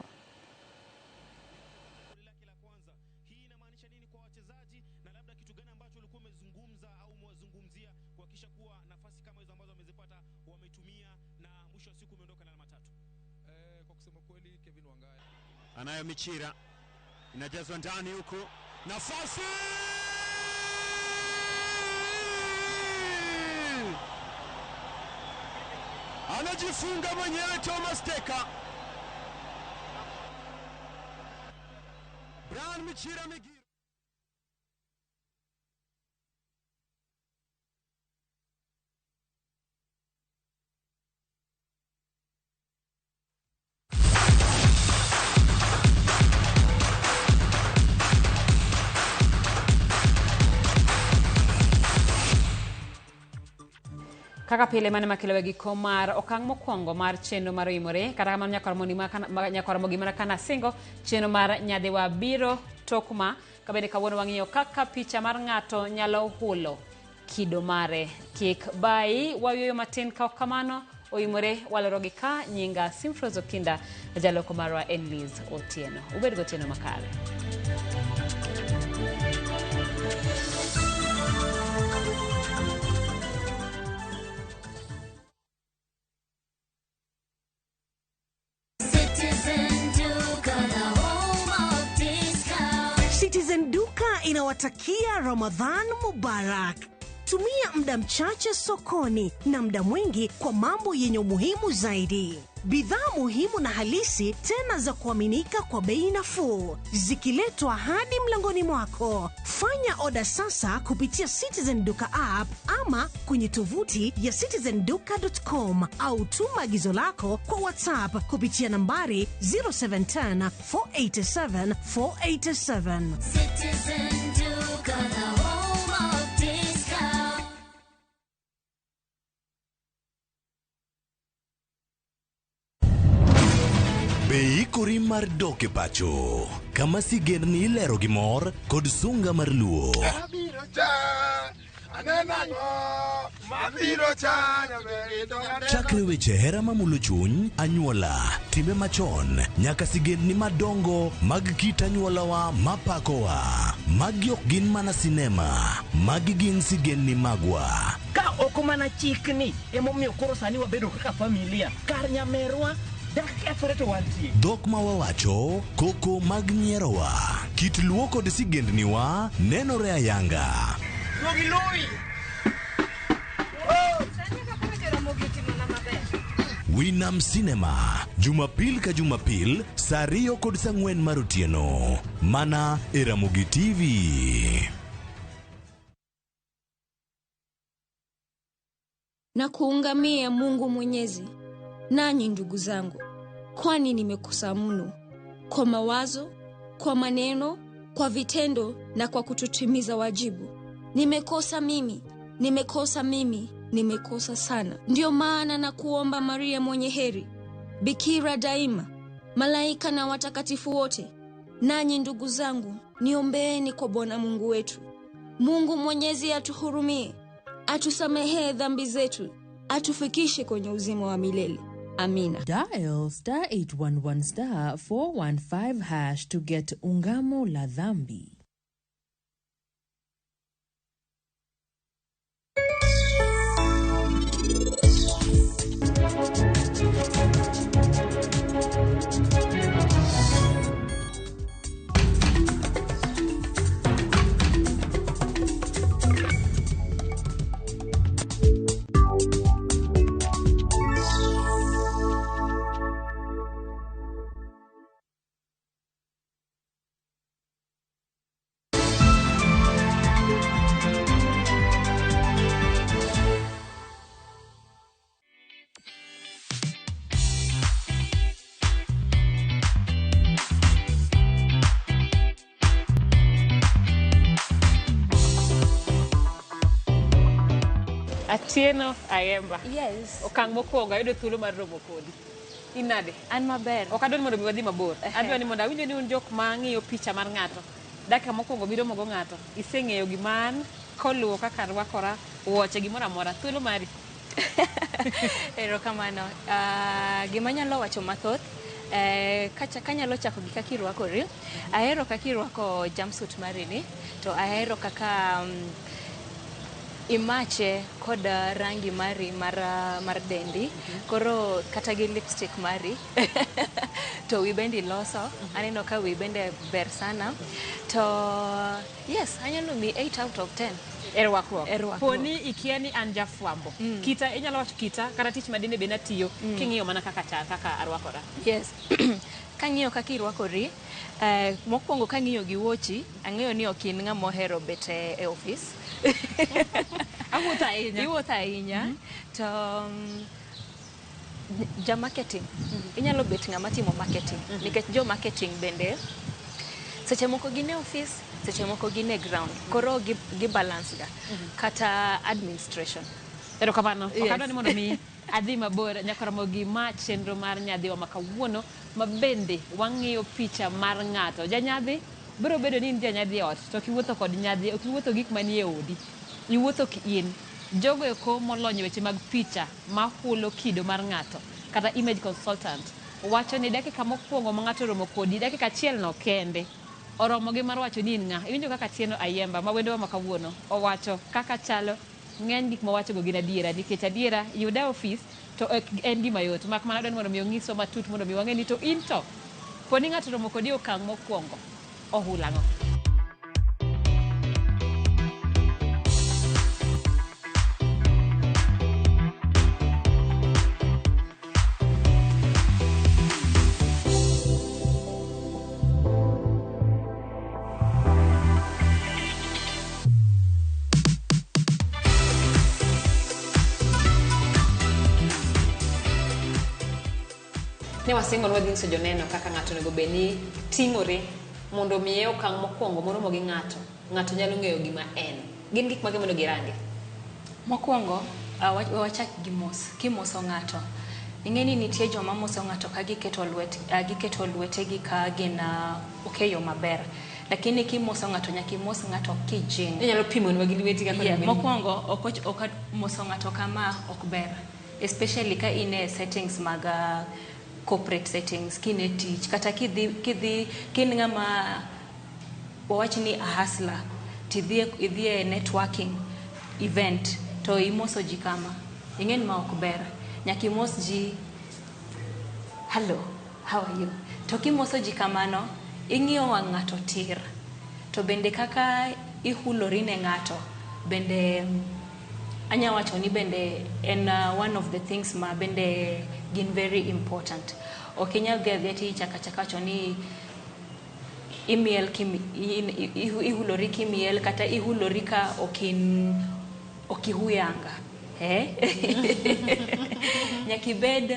Anayo Michira inajazwa ndani huko, nafasi anajifunga mwenyewe Thomas Teka. Brian Michira Migiro. Kaka pile mane makilowe giko mar okang' mokwongo mar chenro mar imore kata kamano nyakoromo gimana kana singo chenro mar nyadhiwa biro tokma kabende kawuono wang'iyo kaka picha mar ng'ato nyalo hulo kido mare. Kik bai wayuyo matin ka kamano oimore walorogi ka nyinga Simfrozo Kinda jaloko marwa Enliz Otieno. Ubed gotieno makare. Citizen Duka inawatakia Ramadhan Mubarak. Tumia muda mchache sokoni na muda mwingi kwa mambo yenye umuhimu zaidi. Bidhaa muhimu na halisi tena za kuaminika kwa bei nafuu zikiletwa hadi mlangoni mwako. Fanya oda sasa kupitia Citizen Duka app ama kwenye tovuti ya citizenduka.com au tuma agizo lako kwa WhatsApp kupitia nambari 0710 487 487. Citizen Duka, the home of discount. Be ikori mar doke pacho kama sigendni ilero gi mor kod sunga mar luo. Chakre weche hera mamulo chuny, anyuola, timbe machon, nyaka sigendni madongo mag kit anyuolawa mapakowa. Magi ok gin mana sinema, magi gin sigendni magwa. Ka oko mana chikni emomiyo koro sani wabedo kaka familia kar nyamerwa dak eforeto wantie. Dhok ma wawacho, koko mag nyierowa, kit luo kod sigendniwa nenore ayanga. Logi lui. Winam Cinema, Jumapil ka Jumapil, saa 2 kod saa 4 mar otieno. Mana e Ramogi TV. Na kuungamia Mungu Mwenyezi, nanyi ndugu zangu, kwani nimekosa mno kwa mawazo, kwa maneno, kwa vitendo na kwa kutotimiza wajibu. Nimekosa mimi, nimekosa sana. Ndio maana na kuomba Maria mwenye heri, Bikira daima, malaika na watakatifu wote, nanyi ndugu zangu, niombeeni kwa Bwana Mungu wetu. Mungu Mwenyezi atuhurumie, atusamehee dhambi zetu, atufikishe kwenye uzima wa milele. Amina. Dial *811 415# to get ungamo la dhambi. Atieno Ayemba. Yes. Okang' mokwongo ayudo thuolo mar romo kodi. In nade? An maber. Ok adwa ni mondo mi wadhi mabor. Adwa ni mondo awinjo ni un jok ma ng'iyo picha mar ng'ato. Dakika mokwongo miromo go ng'ato. Iseng'eyo giman koluwo kaka rwakora, wuoche gimoro amora. Thuolo mari. Erokamano. Gima nyalo wacho mathoth. Kanyalo chako gi kaka irwakori. Ahero kaka irwako jumpsuit mari ni. To ahero kaka imache kod rangi mari mar dendi. Koro kata gi lipstick mari. To wi bendi loso. Aneno ka wi bende ber sana. To yes, anyalo mi 8 out of 10. Erwakruok. Poni ikia ni an jafwambo. Kita inyalo wacho kita kata tich madine be natiyo king'iyo mana kaka arwakora. Yes. Kang'iyo kaka irwakori, mokwongo kang'iyo gi wuochi, ang'eyo ni ok in ng'ama ohero bet e office. Awuotho ahinya. Iwuotho ahinya. To marketing. Inyalo bet ng'ama timo marketing. Nikech jo marketing bende seche moko gin e office, seche moko gin e ground. Koro gi balance ga. Kata administration. Erokamano. Ok adwa ni mondo mi adhi mabor nyaka romo gi ma chenro mar nyadhiwa ma kawuono ma bende wang'iyo picha mar ng'ato. Janyadhi biro bedo ni in janyadhi e ot to kiwuotho kod nyadhi, ok iwuotho gik manie odi. Iwuotho in. Jogo eko molony weche mag picha ma hulo kido mar ng'ato kata image consultant wacho ni dakika mokwongo ma ng'ato romo kodi dakika achiel no kende oromo gi mar wacho ni in ng'a. Iwinjo kaka Atieno Ayemba ma wendowa ma kawuono owacho kaka chalo. Ng'eny gik mawacho go gin adiera nikech adiera yuda e office to en gima yot mak mana dwani mondo mi ong'iso matut mondo mi wang'e ni to in to poni ng'ato romo kodi okang' mokwongo ohula ng'o. Ne wasingo nwa dhinso joneno kaka ng'ato nego beni ting'ore mondo miye okang' mokwongo moromo gi ng'ato. Ng'ato nyalo ng'eyo gima en. Gin gik mage mondo girangi. Mokwongo, wachak gi mos. Kimoso ng'ato. Ing'eni nitie joma moso ng'ato ka giketo lwetegi ka gin okeyo maber. Lakini kimoso ng'ato nyaka imos ng'ato kijing'. Inyalo pimo nwa gi lweti kaka yeah, mokwongo ok moso ng'ato kama ok ber. Especially ka in e settings mag corporate settings, kine tich kata kin ng'ama wawach ni a hustler idhi e networking event to imoso ji kama ing'en ma ok ber. Nyaka imos ji hello, how are you? To kimoso ji kamano ing'iyo wang' ng'ato tir. To bende kaka ihulori ne ng'ato bende anya wacho ni bende en one of the things ma bende gin very important. Ok inyal dhi chakacho ni imiel ihulori kimiel kata ihulori ka okihuyanga. Nyaka ibed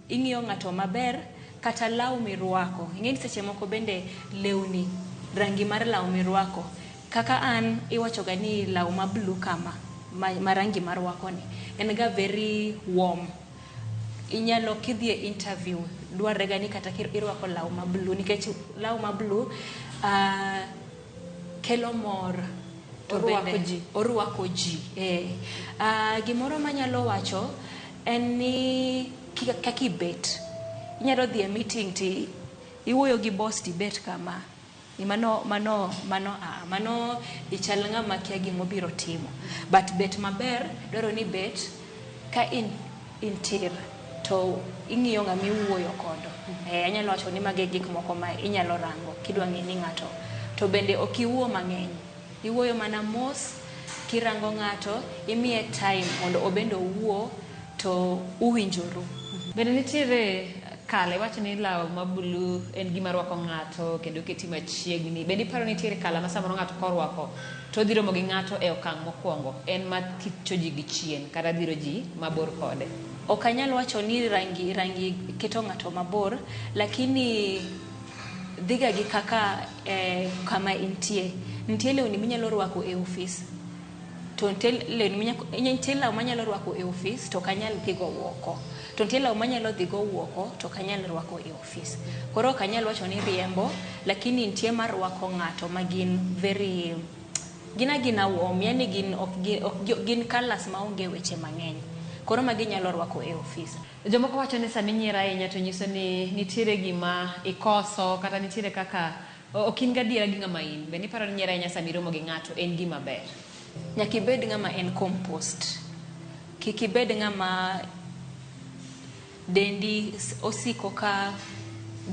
ing'iyo ng'ato maber kata law mirwako. Ing'eni seche moko bende lewni, rangi mar law mirwako. Kaka an iwachoga ni law ma blue kama marangi marwako ni en ga very warm. Inyalo kidhi e interview dwarega ni kata irwako law ma blue nikech law ma blue kelo mor to bende orwako ji. Gimoro manyalo wacho en ni kaka ibet. Inyalo dhi e meeting ti iwuoyo gi boss ti bet kama. Mano ichal ng'ama kia gimobiro timo. But bet maber dwaro ni bet ka intir to ing'iyo ng'ama iwuoyo kodo. Anyalo wacho ni mage gik moko ma inyalo rango kidwa ng'e ni ng'ato. To bende ok iwuo mang'eny. Iwuoyo mana mos kirango ng'ato imiye time mondo obendo owuo to uwinjoru. Bende nitiere kala iwacho ni law ma blue en gima rwako ng'ato kendo keti machiegni. Bende iparo nitiere kala ma samoro ng'ato korwako to dhi romo gi ng'ato e okang' mokwongo en ma kicho ji gi chien kata dhiro ji mabor kode. Ok anyal wacho ni rangi keto ng'ato mabor, lakini dhiga gi kaka kama intie. Nitie lewni minyalo rwako e office to nitie law manyalo rwako e ofis to kanyal dhigo woko. To nitie law manyalo dhigo woko to kanyal rwako e ofis. Koro kanyal wacho ni riembo, lakini nitie mar rwako ng'ato ma gin very gina warm, yani gin colors maonge weche mang'eny. Koro magi nyalo rwako e ofis. Jomoko wacho ni sami nyiera ahinya to nyiso ni nitiere gima ikoso kata nitiere kaka ok in gadiera gi ng'ama in. Be niparo ni nyiera ahinya sami romo gi ng'ato en gima ber? Nyaka ibed ng'ama en compost. Kik ibed ng'ama dendi osiko ka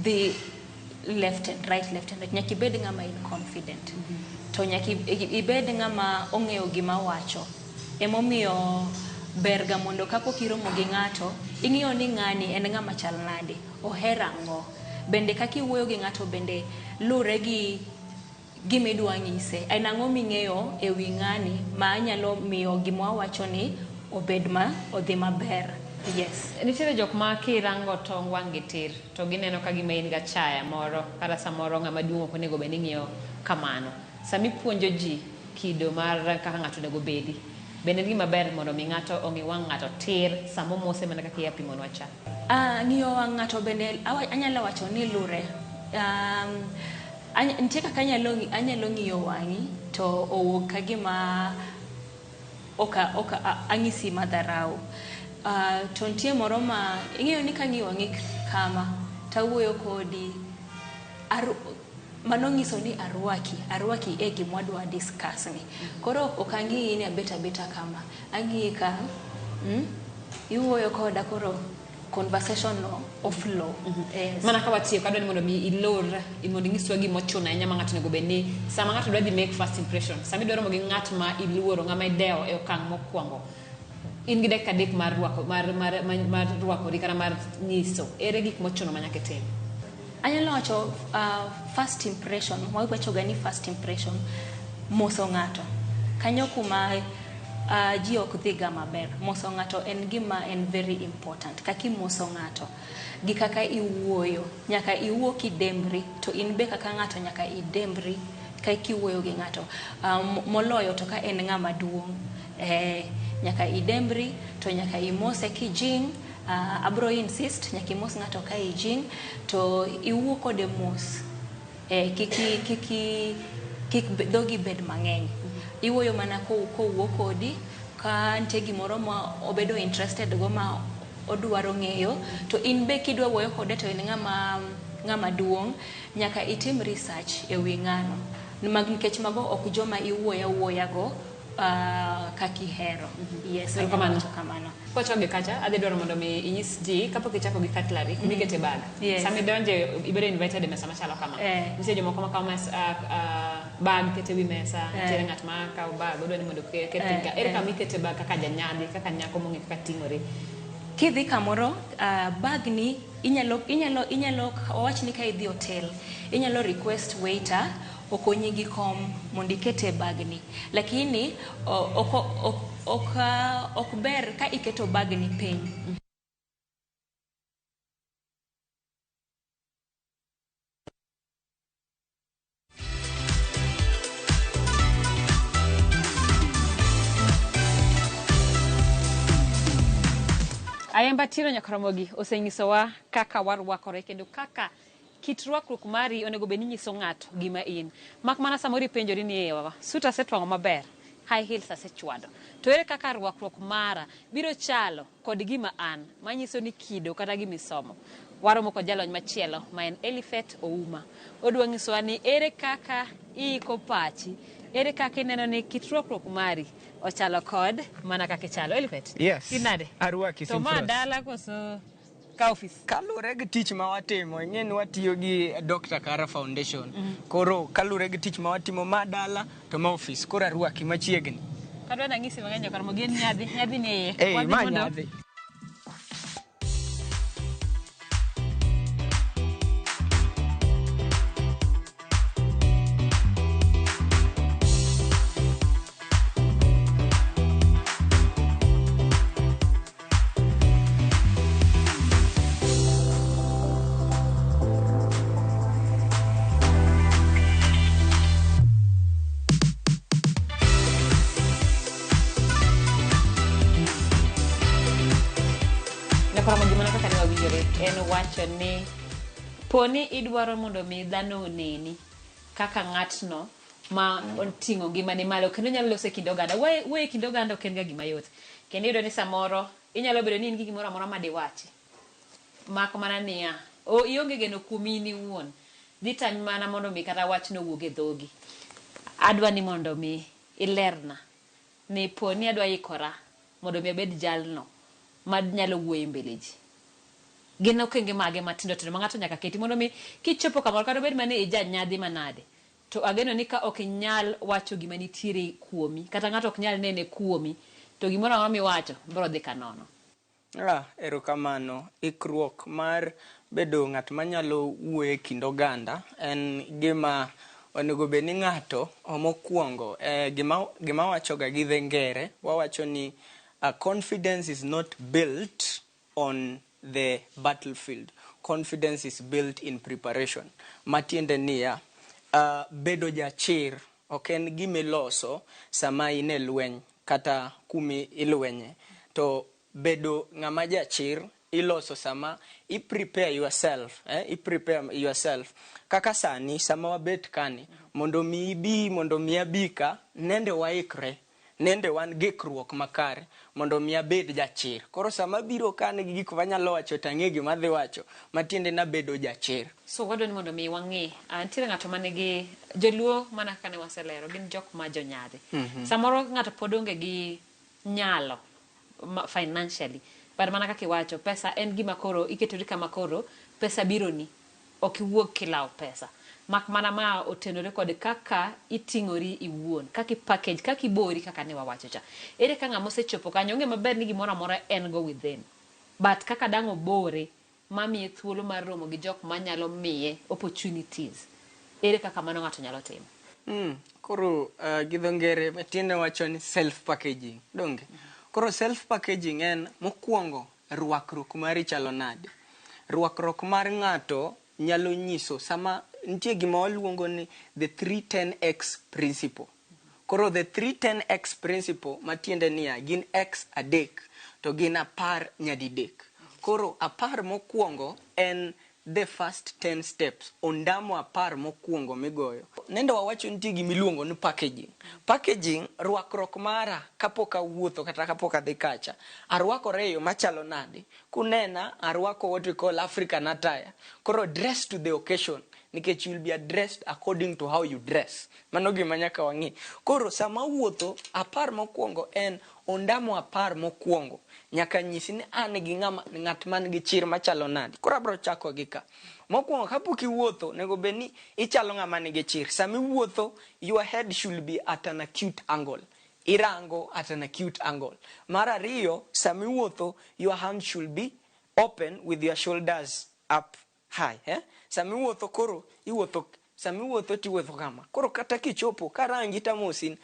the left and right. Nyaka ibed ng'ama in confident. To nyaka ibed ng'ama ong'eyo gima wacho. Emomiyo berga mondo kapok iromo gi ng'ato, ing'iyo ni ng'ani en ng'ama chal nade, ohera ang'o. Bende kaka iwuoyo gi ng'ato bende lure gi gimidwa ng'ise. En ang'o ming'eyo e wi ng'ani ma nyalo miyo gima wacho ni obed ma odhi maber. Yes. Nitiere jok ma kirango tong wang' gi tir to gineno ka gima in ga chaya moro kata samoro ng'ama duong' ok onego bed ni ng'iyo kamano. Sami puonjo ji kido mar kaka ng'ato onego bedi, bende ni maber mondo mi ng'ato ong'i wang' ng'ato tir samo mose mana kaka yapi monwa cha. Ng'iyo wang' ng'ato bende anyalo wacho ni lure. Nitie kaka anyalo ng'iyo wang'i to owuok ka gima oka ang'isi madharau. To nitie moro ma ing'eyo ni kang'iyo wang'i kama tawuoyo kodi mano ng'iso ni arwaki e gima wadwa discuss ni. Koro ok ang'iyi ni abeta kama, ang'iyi ka iwuoyo koda koro conversation no flow. Yes. Mana ka watiyo kadwa ni mondo mi ilor mondo ing'iswa gima ochuno ahinya ma ng'ato onego bed ni sama ng'ato dwa dhi make first impression, sami dwaro mo gi ng'at ma iluoro ng'ama idewo e okang' mokwongo, in gi dakika adek mar rwakori kata mar nyiso ere gik mochuno ma nyaka itim. Anyalo wacho first impression, wawacho gani first impression moso ng'ato. Kanyo kuma ji ok dhiga maber. Moso ng'ato en gima en very important. Kaki moso ng'ato gi kaka iwuoyo, nyaka iwuo kidembri, to in be kaka ng'ato nyaka idembri kaki iwuoyo gi ng'ato. Moloyo to ka en ng'ama duong', nyaka idembri to nyaka imose kijing. Abro insist nyaka imos ng'ato ka ijing to iwuo kode mos. Kik dhogi bed mang'eny. Iwuoyo mana kowuo kodi ka nitie gimoro ma obedo interested go ma odwaro ng'eyo, to in be kidwa wuoyo kode to en ng'ama duong', nyaka itim research e wi ng'ano. Nikech mago ok joma iwuoya go kakihero. Yes, kamano. Kochoge kacha adhi dwaro mondo mi inyis ji kapok ichako gi cutlery kuma ikete bag. Sami donje ibedo invited e mesa machalo kama. Nitie jomoko ma kawo bag kete wi mesa, nitie ng'at ma kawo bag odwa ni mondo kete ere kama ikete bag kaka janyadhi kaka nyako mong'e kaka ting'ore. Kidhi kamoro bag ni inyalo wawach ni ka idhi hotel inyalo request waiter okonyi gi kom mondo ikete bag ni, lakini ok ber ka iketo bag ni piny. Ayemba Tiro Nyakaramogi oseng'isowa kaka warwakore kendo kaka kit rwakruok mari onego bed ni nyiso ng'ato gima in. Mak mana samoro ipenjori ni suit asetwang'o maber, high heels asechwado, to ere kaka rwakruok mara biro chalo kod gima an manyiso ni kido kata gimisomo. Waromo kod jalony machielo ma en Elifet Ouma. Odwa ng'isowa ni ere kaka iiko pachi, ere kaka ineno ni kit rwakruok mari ochalo kod mana kaka chalo. Elifet? Yes. Kinade? Arwaki to ma dala koso ka office? Kalure gi tich ma watimo, ing'eni watiyo gi Dr. Kara Foundation. Koro kalure gi tich ma watimo ma dala to ma office. Koro arwaki machiegni. Kadwa nang'isi mang'eny Nyakaramogi en nyadhi ni ma nyadhi. wacho ni poni idwaro mondo mi dhano oneni kaka ng'atno ma oting'o ngimane malo kendo nyalo loso kind oganda. We kind oganda ok en ga gima yot. Kendo iyudo ni samoro inyalo bedo ni in gi gimoro amora ma diwachi. Mak mana niya, ionge geno kuom in iwuon. Dhi tami mana mondo mi kata wachno owuog e dhogi. Adwa ni mondo mi ilerna ni poni adwa ikora mondo mi abed jalno ma nyalo wuoyo mbele ji. Gin okenge mage matindo tindo ma ng'ato nyaka keti mondo mi kichopo kamoro kata bed mane ijanyadhi manade to ageno ni ka ok inyal wacho gima nitiere kuomi kata ng'ato ok nyal nene kuomi to gimoro amora miwacho biro dhi kanono. Erokamano. Ikruok mar bedo ng'at manyalo wuoyo e kind oganda en gima onego bed ni ng'ato mokwongo gima wachoga gi dho ngere wawacho ni confidence is not built on the battlefield. Confidence is built in preparation. Matiende niya, bedo jachir ok en gimiloso sama in e lweny kata kumi ilwenye. To bedo ng'ama jachir iloso sama prepare yourself. Prepare yourself. Kaka sani sama wabet kani mondo mi ibi mondo mi abika nende waikre. Nende wan gikruok makare mondo mi abed jachir. Koro sama biro kane gi gik manyalo wacho tang'e gima dhi wacho matiende na bedo jachir. So wadwa ni mondo mi wang'e nitiere ng'ato manigi joluo mana kane waselero gin jok ma jonyadhi. Samoro ng'ato pod onge gi nyalo financially but mana kaka iwacho pesa en gima koro iketori kama koro pesa biro ni ok iwuog kilao pesa. Mak mana ma otenore kod kaka iting'ori iwuon, kaka package, kaka ibori kaka ne wawacho cha. Ere ka ng'ama osechopo kanyo onge maber ni gimoro amora en go within. But kaka dang' obore mamiye thuolo mar romo gi jok manyalo miye opportunities. Ere kaka mano ng'ato nyalo timo. Koro gi dho ngere tiende wacho ni self packaging. Donge. Koro self packaging en mokwongo rwakruok mari chalo nade. Rwakruok mar ng'ato nyalo nyiso sama nitie gima waluongo ni the 310x principle. Koro the 310x principle matiende niya gin x adek to gin 10 nyadidek. Koro 10 mokwongo en the first 10 steps. Ondamo 10 mokwongo migoyo. Nende wawacho nitie gima iluongo ni packaging. Packaging rwakruok mara kapok awuotho kata kapok adhi kacha. Arwakore yo machalo nade. Kunena arwako what we call African attire. Koro dress to the occasion. Nikech you'll be addressed according to how you dress. Mano gima nyaka wang'i. Koro sama wuotho 10 mokwongo en ondamo 10 mokwongo. Nyaka nyisi ni an gi ng'at man gi chir machalo nade. Koro abro chako gi ka. Mokwongo kapok iwuotho nego bed ni ichalo ng'ama nigi chir. Sama iwuotho your head should be at an acute angle. Irango at an acute angle. Mar ariyo sama iwuotho your hand should be open with your shoulders up high. Sama iwuotho koro sama iwuotho tiwuotho kama. Koro kata kichopo karangi tamosin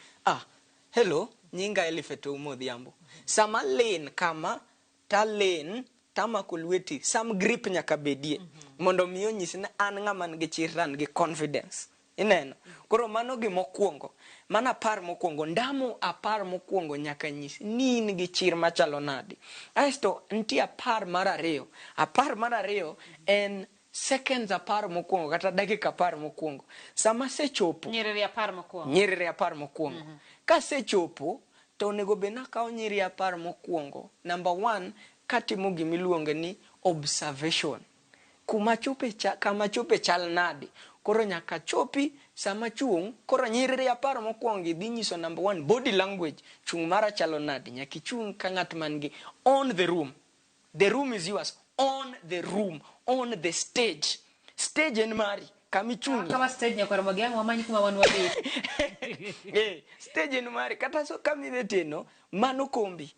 hello nyinga Elifeto Modhiambo. Sama len kama talen tamako lweti sam grip nyaka bedie mondo miyo nyisi na an ng'ama nigi chir ran gi confidence. Ineno. Koro mano gi mokwongo. Mana 10 mokwongo ndamo 10 mokwongo nyaka nyisi ni nigi chir machalo nade. Aisto nitie 10 mar ariyo. 10 mar ariyo en seconds 10 mokwongo kata dakika 10 mokwongo. Sama sechopo nyiriri 10 mokwongo. Nyiriri 10 mokwongo. Ka sechopo to onego bed na kawo nyiri 10 mokwongo. Number 1 katimo gimiluongo ni observation. Kama chope chal nade. Koro nyaka chopi sama chung. Koro nyiriri 10 mokwongo dhi nyiso number 1 body language. Chung mara chalo nade. Nyaki chung ka ng'at mangi on the room. The room is yours. On the room. On the stage. Stage en mari. Kamichungi. Kama stage nyakora magiangu wamanyi kuma wanu wabi. Stage en mari. Kata so kamibeteno mano kombi.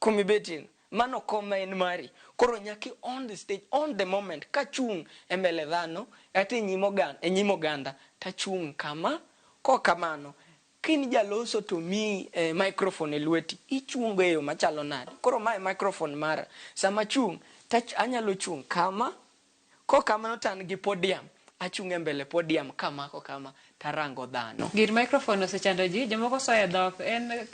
Komibeteno. Mano koma en mari. Koro nyaki on the stage. On the moment. Kachung embele dhano. Ati nyimo ganda. Tachung kama. Ko kamano. Kini jaloso to mi microphone elweti. Ichungo eyo machalo nade. Koro mae microphone mara. Sama chung. Anyalo chung kama. Ko kama no tan gi podium. Achunge mbele podium kama ko kama tarango dhano. Gir microphone osechando ji jomoko soyo dhok en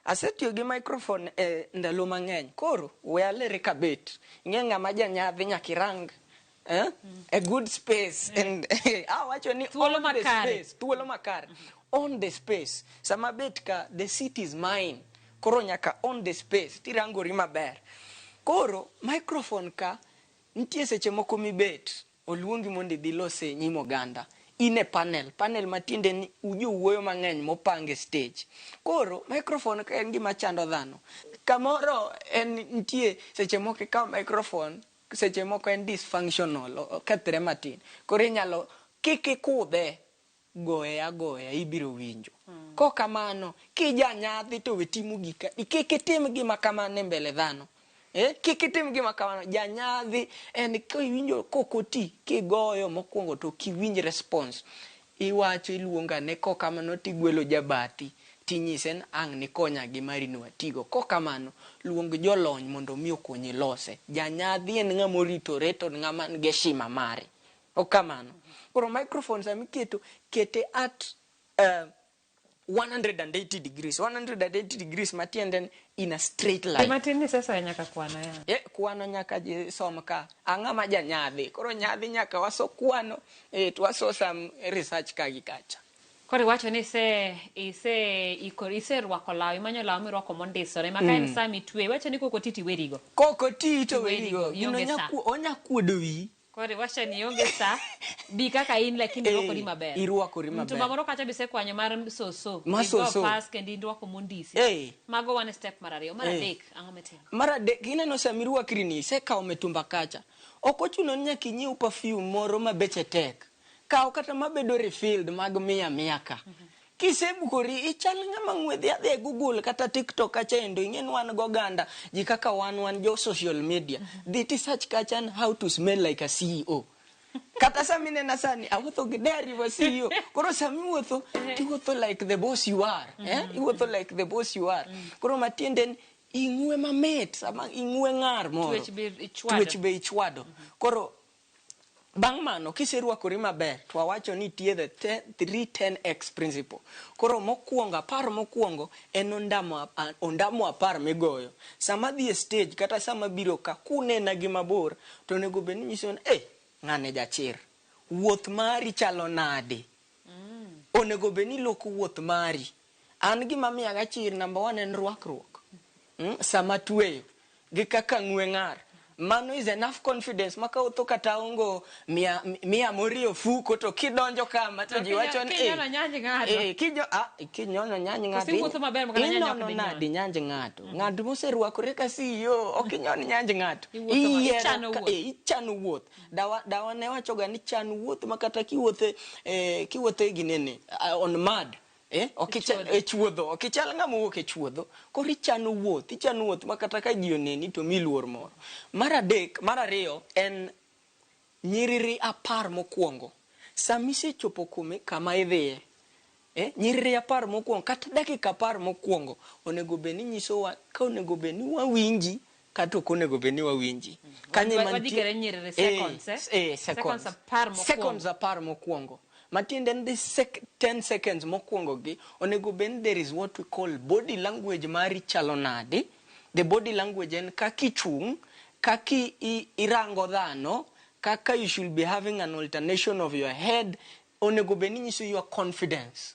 Asetiyo gi microphone ndalo mang'eny. Koro we alere kabet. Ing'e ng'ama janyadhi nyakirang a good space and wacho ni Thuolo on the makare. space, thuolo makare. On the space. Sama bet ka the seat is mine. Koro nyaka on the space tirangori maber. Koro microphone ka nitie seche moko mibet oluongi mondo idhi lose nyim oganda. Ine panel matiende ni ujowuoyo mang'eny mopange stage. Koro microphone ka en gima chando dhano. Kamoro en nitie seche moko ka microphone seche moko en dysfunctional okethre matin. Koro inyalo kikikudhe goya ibiro winjo. Kokamano kijanyadhi to wetimo gika kikitim gima kamano mbele dhano. Kikitim gima kamano janyadhi en kiwinjo kokoti kigoyo mokwongo to kiwinj response iwacho iluonga ne kokamano tigwelo jabati tinyise ang' ni konya gi mari nwatigo. Kokamano luong jolony mondo mi okonyi lose. Janyadhi en ng'ama oritore to ng'ama nge heshima mare. Okamano. Koro microphone sami kete at 180 degrees. 180 degrees matienden in a straight line. Matini sasa nyaka kwano ya. Kwano nyaka som ka. Ang'ama janyadhi. Koro nyadhi nyaka waso kwano. Twaso some research kagi kacha. Koro wacho ni ise rwako law imanyo law mirwako mondisore maka en sami twe wacho ni kokotiti werigo. Kokoti to werigo. Onya kuodo wi. Kore wacha ni onge sa bi kaka in lakini rwako ni maber. Irwakori maber. Mtu mamoro kacha bise kwanyo mar soso. Masoso. Pas kendi rwako mondisi. Mago one step marariyo. Maradek ang'ometimo. Maradek ineno sami rwakri ni sekawo metumba kacha. Okochuno ni nyaka inyiew perfume moro mabeche tek. Kaw kata mabedo refilled mag 100 ka. Kisebukori ichal ng'ama ng'wedhi adhi Google kata TikTok kacha endo ing'en wan goganda ji kaka wan jo social media. Dhi ti search kacha how to smell like a CEO. Kata sami nena sani awuotho gi diary wa CEO. Koro sami wuotho tiwuotho like the boss you are. Iwuotho like the boss you are. Koro matienden ing'we mamet sama ing'we ng'ar moro. Twech be ichwado. Koro bang' mano kiserwakori maber to wawacho ni tie the 310x principle. Koro mokwongo apar mokwongo en ondamo 10 migoyo. Sama dhi e stage kata sama biro ka kunena gi mabor to nego bed ni nyiso ng'ane jachir. Wuoth mari chalo nade? Onego bed ni loko wuoth mari. An gima miya ga chir number 1 en rwakruok. Sama tweyo gi kaka ng'we ng'ar. Mano is enough confidence maka utho kata ongo mia morio fuko to kidonjo kama to jiwacho ni kinyono nyanyi ng'ato kinyono nyanyi ng'ato kusiwuotho maber maka inyono nadi nyanyi ng'ato ng'ato moserwakore ka CEO okinyono nyanyi ng'ato ichano wuoth dawa ne wacho ga ni chan wuoth makata kiwuothe ginene on mud chuodho okichal ng'ama wuok e chuodho koro ichano wuoth makata ka ji oneni to miluor moro. Mar ariyo en nyiriri 10 mokwongo sami sechopo kume kama idhiye nyiriri 10 mokwongo kata dakika 10 mokwongo onego bed ni nyisowa ka onego bed ni wawinji kata ok onego bed ni wawinji kanye mantie seconds 10 mokwongo. Matiende the 10 seconds mokwongo gi onego ben there is what we call body language mari chalo nade. The body language en kaki chung, kaki irango dhano, kaka you should be having an alternation of your head. Onego ben nyiso your confidence.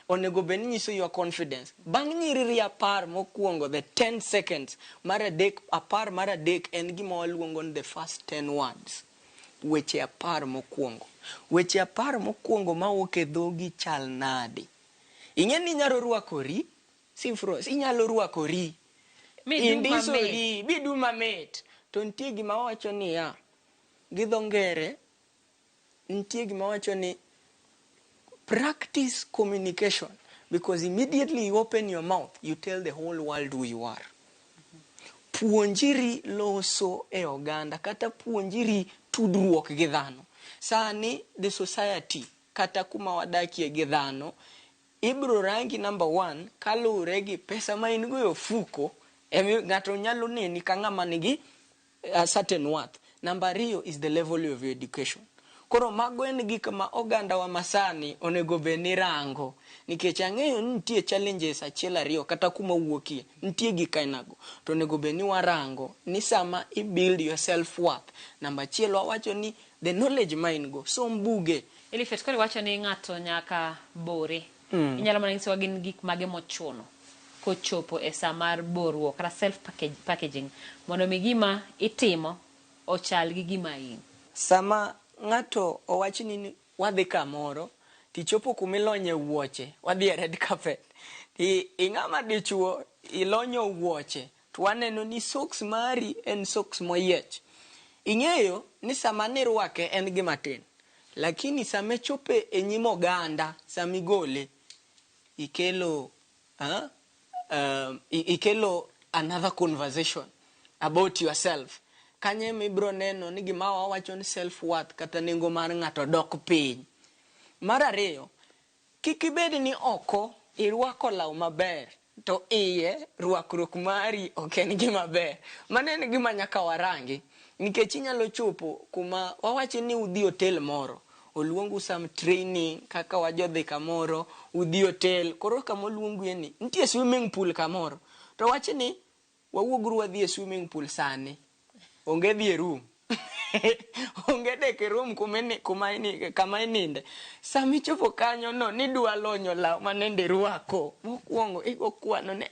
Onego ben nyiso your confidence. Bang' nyiriri 10 mokwongo the 10 seconds maradek en gima waluongo the first 10 words. Weche 10 mokwongo. Weche 10 mokwongo mawuok e dhogi chal nade. Ing'eni ni inyalo rwakori, Sifros, inyalo rwakori. Indisori, bidu mamet. To nitie gima wacho ni gi dho ngere, nitie gima wacho ni practice communication. Because immediately you open your mouth, you tell the whole world who you are. Puonjiri loso e oganda, kata puonjiri tudruok gi dhano. Sani the society kata kuma wadakie gi dhano ibro rangi number 1 kalure gi pesa ma in go e ofuko ng'ato nyalo neni ka ng'ama nigi a certain worth. Number 2 is the level of your education. Koro mago en gik ma oganda wa masani onego be ni rango. Nikech ang'eyo ni nitie challenges achiel ariyo kata kuma wuokie. Nitie gik ainago. To onego be ni warango. Ni sama I build your self worth. Namba achiel wawacho ni the knowledge ma in go. Som buge. Elifet kore wacho ni ng'ato nyaka bore. Inyalo mana nyisowa gin gik mage mochuno kochopo e saa mar boruok kata self packaging mondo mi gima itimo ochal gi gima in. Sama ng'ato owachni ni wadhi kamoro tichopo kumilonye wuoche, wadhi e red carpet. Ing'ama dichuo ilonyo wuoche to waneno ni socks mari en socks moyiech. Ing'eyo ni sama nirwake en gima tin. Lakini sama chope e nyim oganda, sama igole ikelo another conversation about yourself. Kanye mibro neno ni gima wawacho ni self worth kata nengo mar ng'ato dok piny. Mar ariyo, kik ibed ni oko irwako law maber to iye rwakruok mari ok en gima ber. Mano en gima nyaka warangi. Nikech inyalo chopo kuma wawacho ni udhi hotel moro, oluongu some training kaka wajodhi kamoro, udhi hotel, koro kama oluongu ni nitie swimming pool kamoro. To wacho ni wawuogru wadhi e swimming pool sani. Onge dhi e room. Onge dek e room kama ininde. Sami chopo kanyo no ni dwa lonyo law manende rwako. Mokwongo igo kwano ne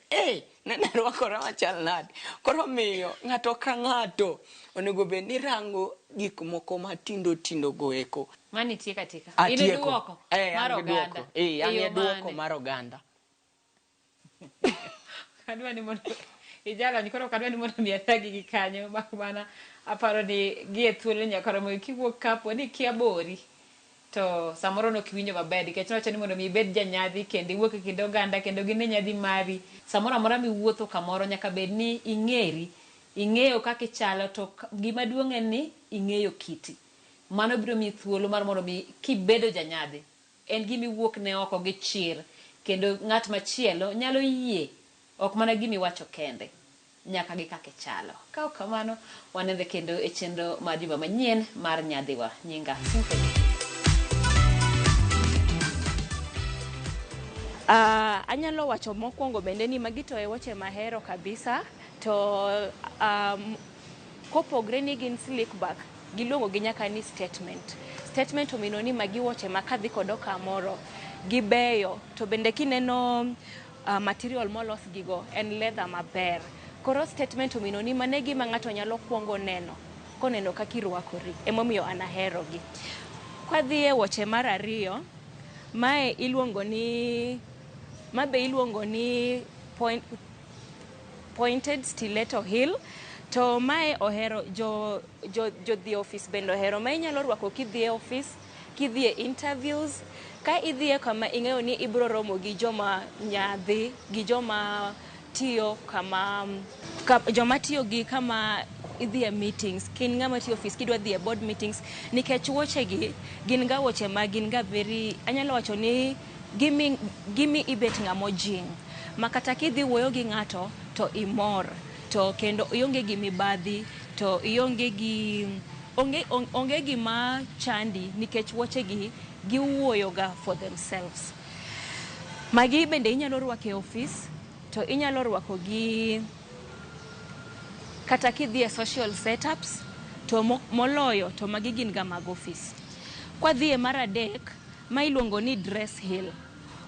nene rwakora machal nade. Koro miyo ng'ato ka ng'ato onego be ni rango gik moko matindo tindo goeko. Mani tie katika. Ile duoko mar oganda. Ane duoko mar oganda. Kadwa ni mondo ijala ni koro kadwa ni mondo mi atagi gi kanyo bana aparo ni gie thuolo nyakoro mo kiwuok kapo ni kia bori to samoro no kiwinjo maber nikech wacho ni mondo mi ibed janyadhi kendo iwuok e kind oganda kendo gine nyadhi mari samoro amora mi wuotho kamoro nyaka bed ni ing'eyo kaka ichalo to gima duong' en ni ing'eyo kiti. Mano biro mi thuolo mar mondo mi kibedo janyadhi en gimi wuok ne oko gi chir kendo ng'at machielo nyalo yie ok mana gimi wacho kende nyaka gi kake chalo. Kao kamano wanende kendo e chenro mar juma manyien mar nyadhiwa nyinga anyalo wacho mokwongo bende ni magito e woche mahero kabisa to kopogre ni gin slick back giluongo gi nyaka ni statement omino ni magi woche makadhi kodo kamoro gibeyo to bende kineno material molos gigo en leather maber. Koro statement omino ni mane gima ng'ato nyalo kuongo neno koneno kaka irwakori emomiyo an ahero gi. Kwadhi e woche mar ariyo mae iluongo ni pointed stiletto heel to mae ohero jo dhi office bendo ohero ma inyalo rwako kidhi e office kidhi e interviews ka idhi e kama ing'eyo ni ibro romo gi joma nyadhi gi joma tiyo kama idhi e meetings kin ng'ama tiyo office kidwa dhi e board meetings nikech woche gi gin ga woche ma gin ga very anyalo wacho ni gimi ibet ng'amo jing makata kidhi wuoyo gi ng'ato to imor to kendo ionge gi mibadhi to ionge gima chandi nikech woche gi giwuoyo ga for themselves. Magi bende inyalo rwako e office to inyalo rwako gi kata kidhi e social setups to moloyo to magi gin ga mag office. Kwadhi e mar adek ma iluongo ni dress heel.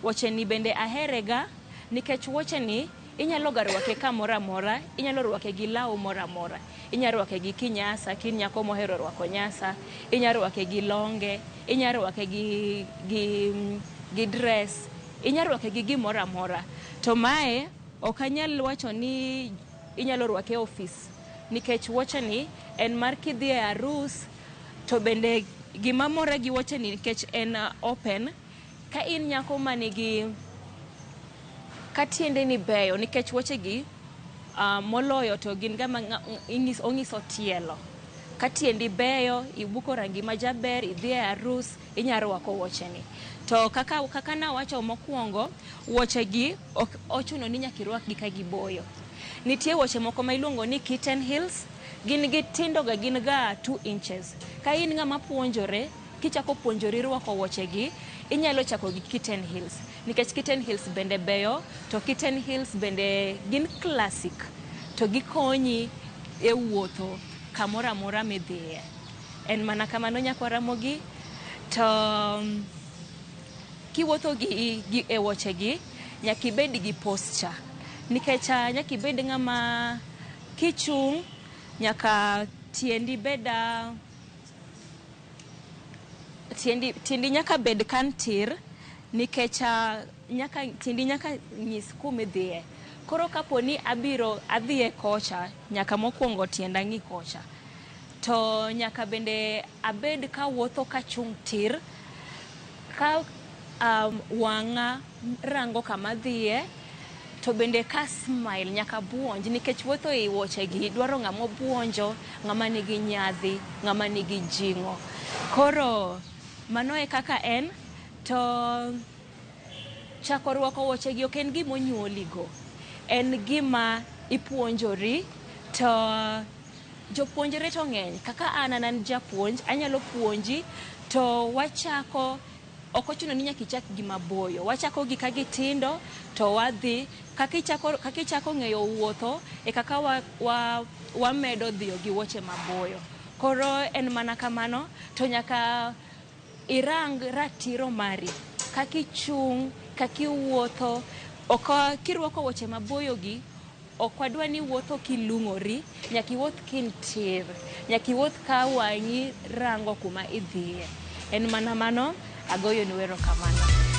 Woche ni bende aherega nikech woche ni inyalo ga rwake kamoro amora, inyalo rwake gi law moro amora, inyalo rwake gi kinyasa kin nyako mohero rwako nyasa, inyalo rwake gi longe, inyalo rwake gi dress, inyalo rwake gi gimoro amora. To mae ok anyal wacho ni inyalo rwake office nikech woche ni en mar kidhi e arus to bende gima mora gi woche ni nikech en open ka in nyako manigi katiende ni beyo nikech woche gi moloyo to gin gama ong'iso tielo. Katiendi beyo, ibuko rangi majaber, idhi e arus, inyalo rwako woche ni. To kaka na wacho mokwongo, woche gi ochuno ni nyaka irwak gi ka giboyo. Nitie woche moko ma iluongo ni kitten heels, gin gi tindo ga gin ga 2 inches. Ka in ng'ama puonjore kichako puonjori rwako wuochegi, inyalo chako gi Kitten Hills. Nikech Kitten Hills bende beyo, to Kitten Hills bende gin classic, to gikonyi e wuotho kamora mora midhiye. En mana kamano nyako ramogi, to kiwuotho gi e wuochegi, nyaka ibed gi posture. Nikech nyaka ibed ng'ama kichung' nyaka tiendi beda tiendi nyaka bed kantir, nikech tiendi nyaka nyis kumidhiye. Koro kaponi adhiye kocha, nyaka mokwongo tienda ng'i kocha. To nyaka bende abed kawuotho kachung' tir, ka wang'a rango kama dhiye, to bende ka smile nyaka buonj, nikech wuotho e wuochegi dwaro ng'ama buonjo, ng'ama nigi nyadhi, ng'ama nigi jing'o. Koro mano e kaka en. To chako rwako wuochegi ok en gima onyuoligo, en gima ipuonjori. To jopuonjre to ng'eny, kaka an japuonj, anyalo puonji, to wachako, ok ochuno ni nyaka ichak gi maboyo, wachako gi ka gitindo to wadhi kaka ichako ng'eyo wuotho e kaka wamedo dhiyo gi wuoche maboyo. Koro en mana kamano, to nyaka irang ratiro mari, kaka ichung', kaka iwuotho. Kirwako wuoche maboyo gi, ok wadwa ni wuotho kilung'ori, nyaka iwuoth kintir, nyaka iwuoth ka wang'i rango kuma idhiye. En mana mano, agoyo ni erokamano.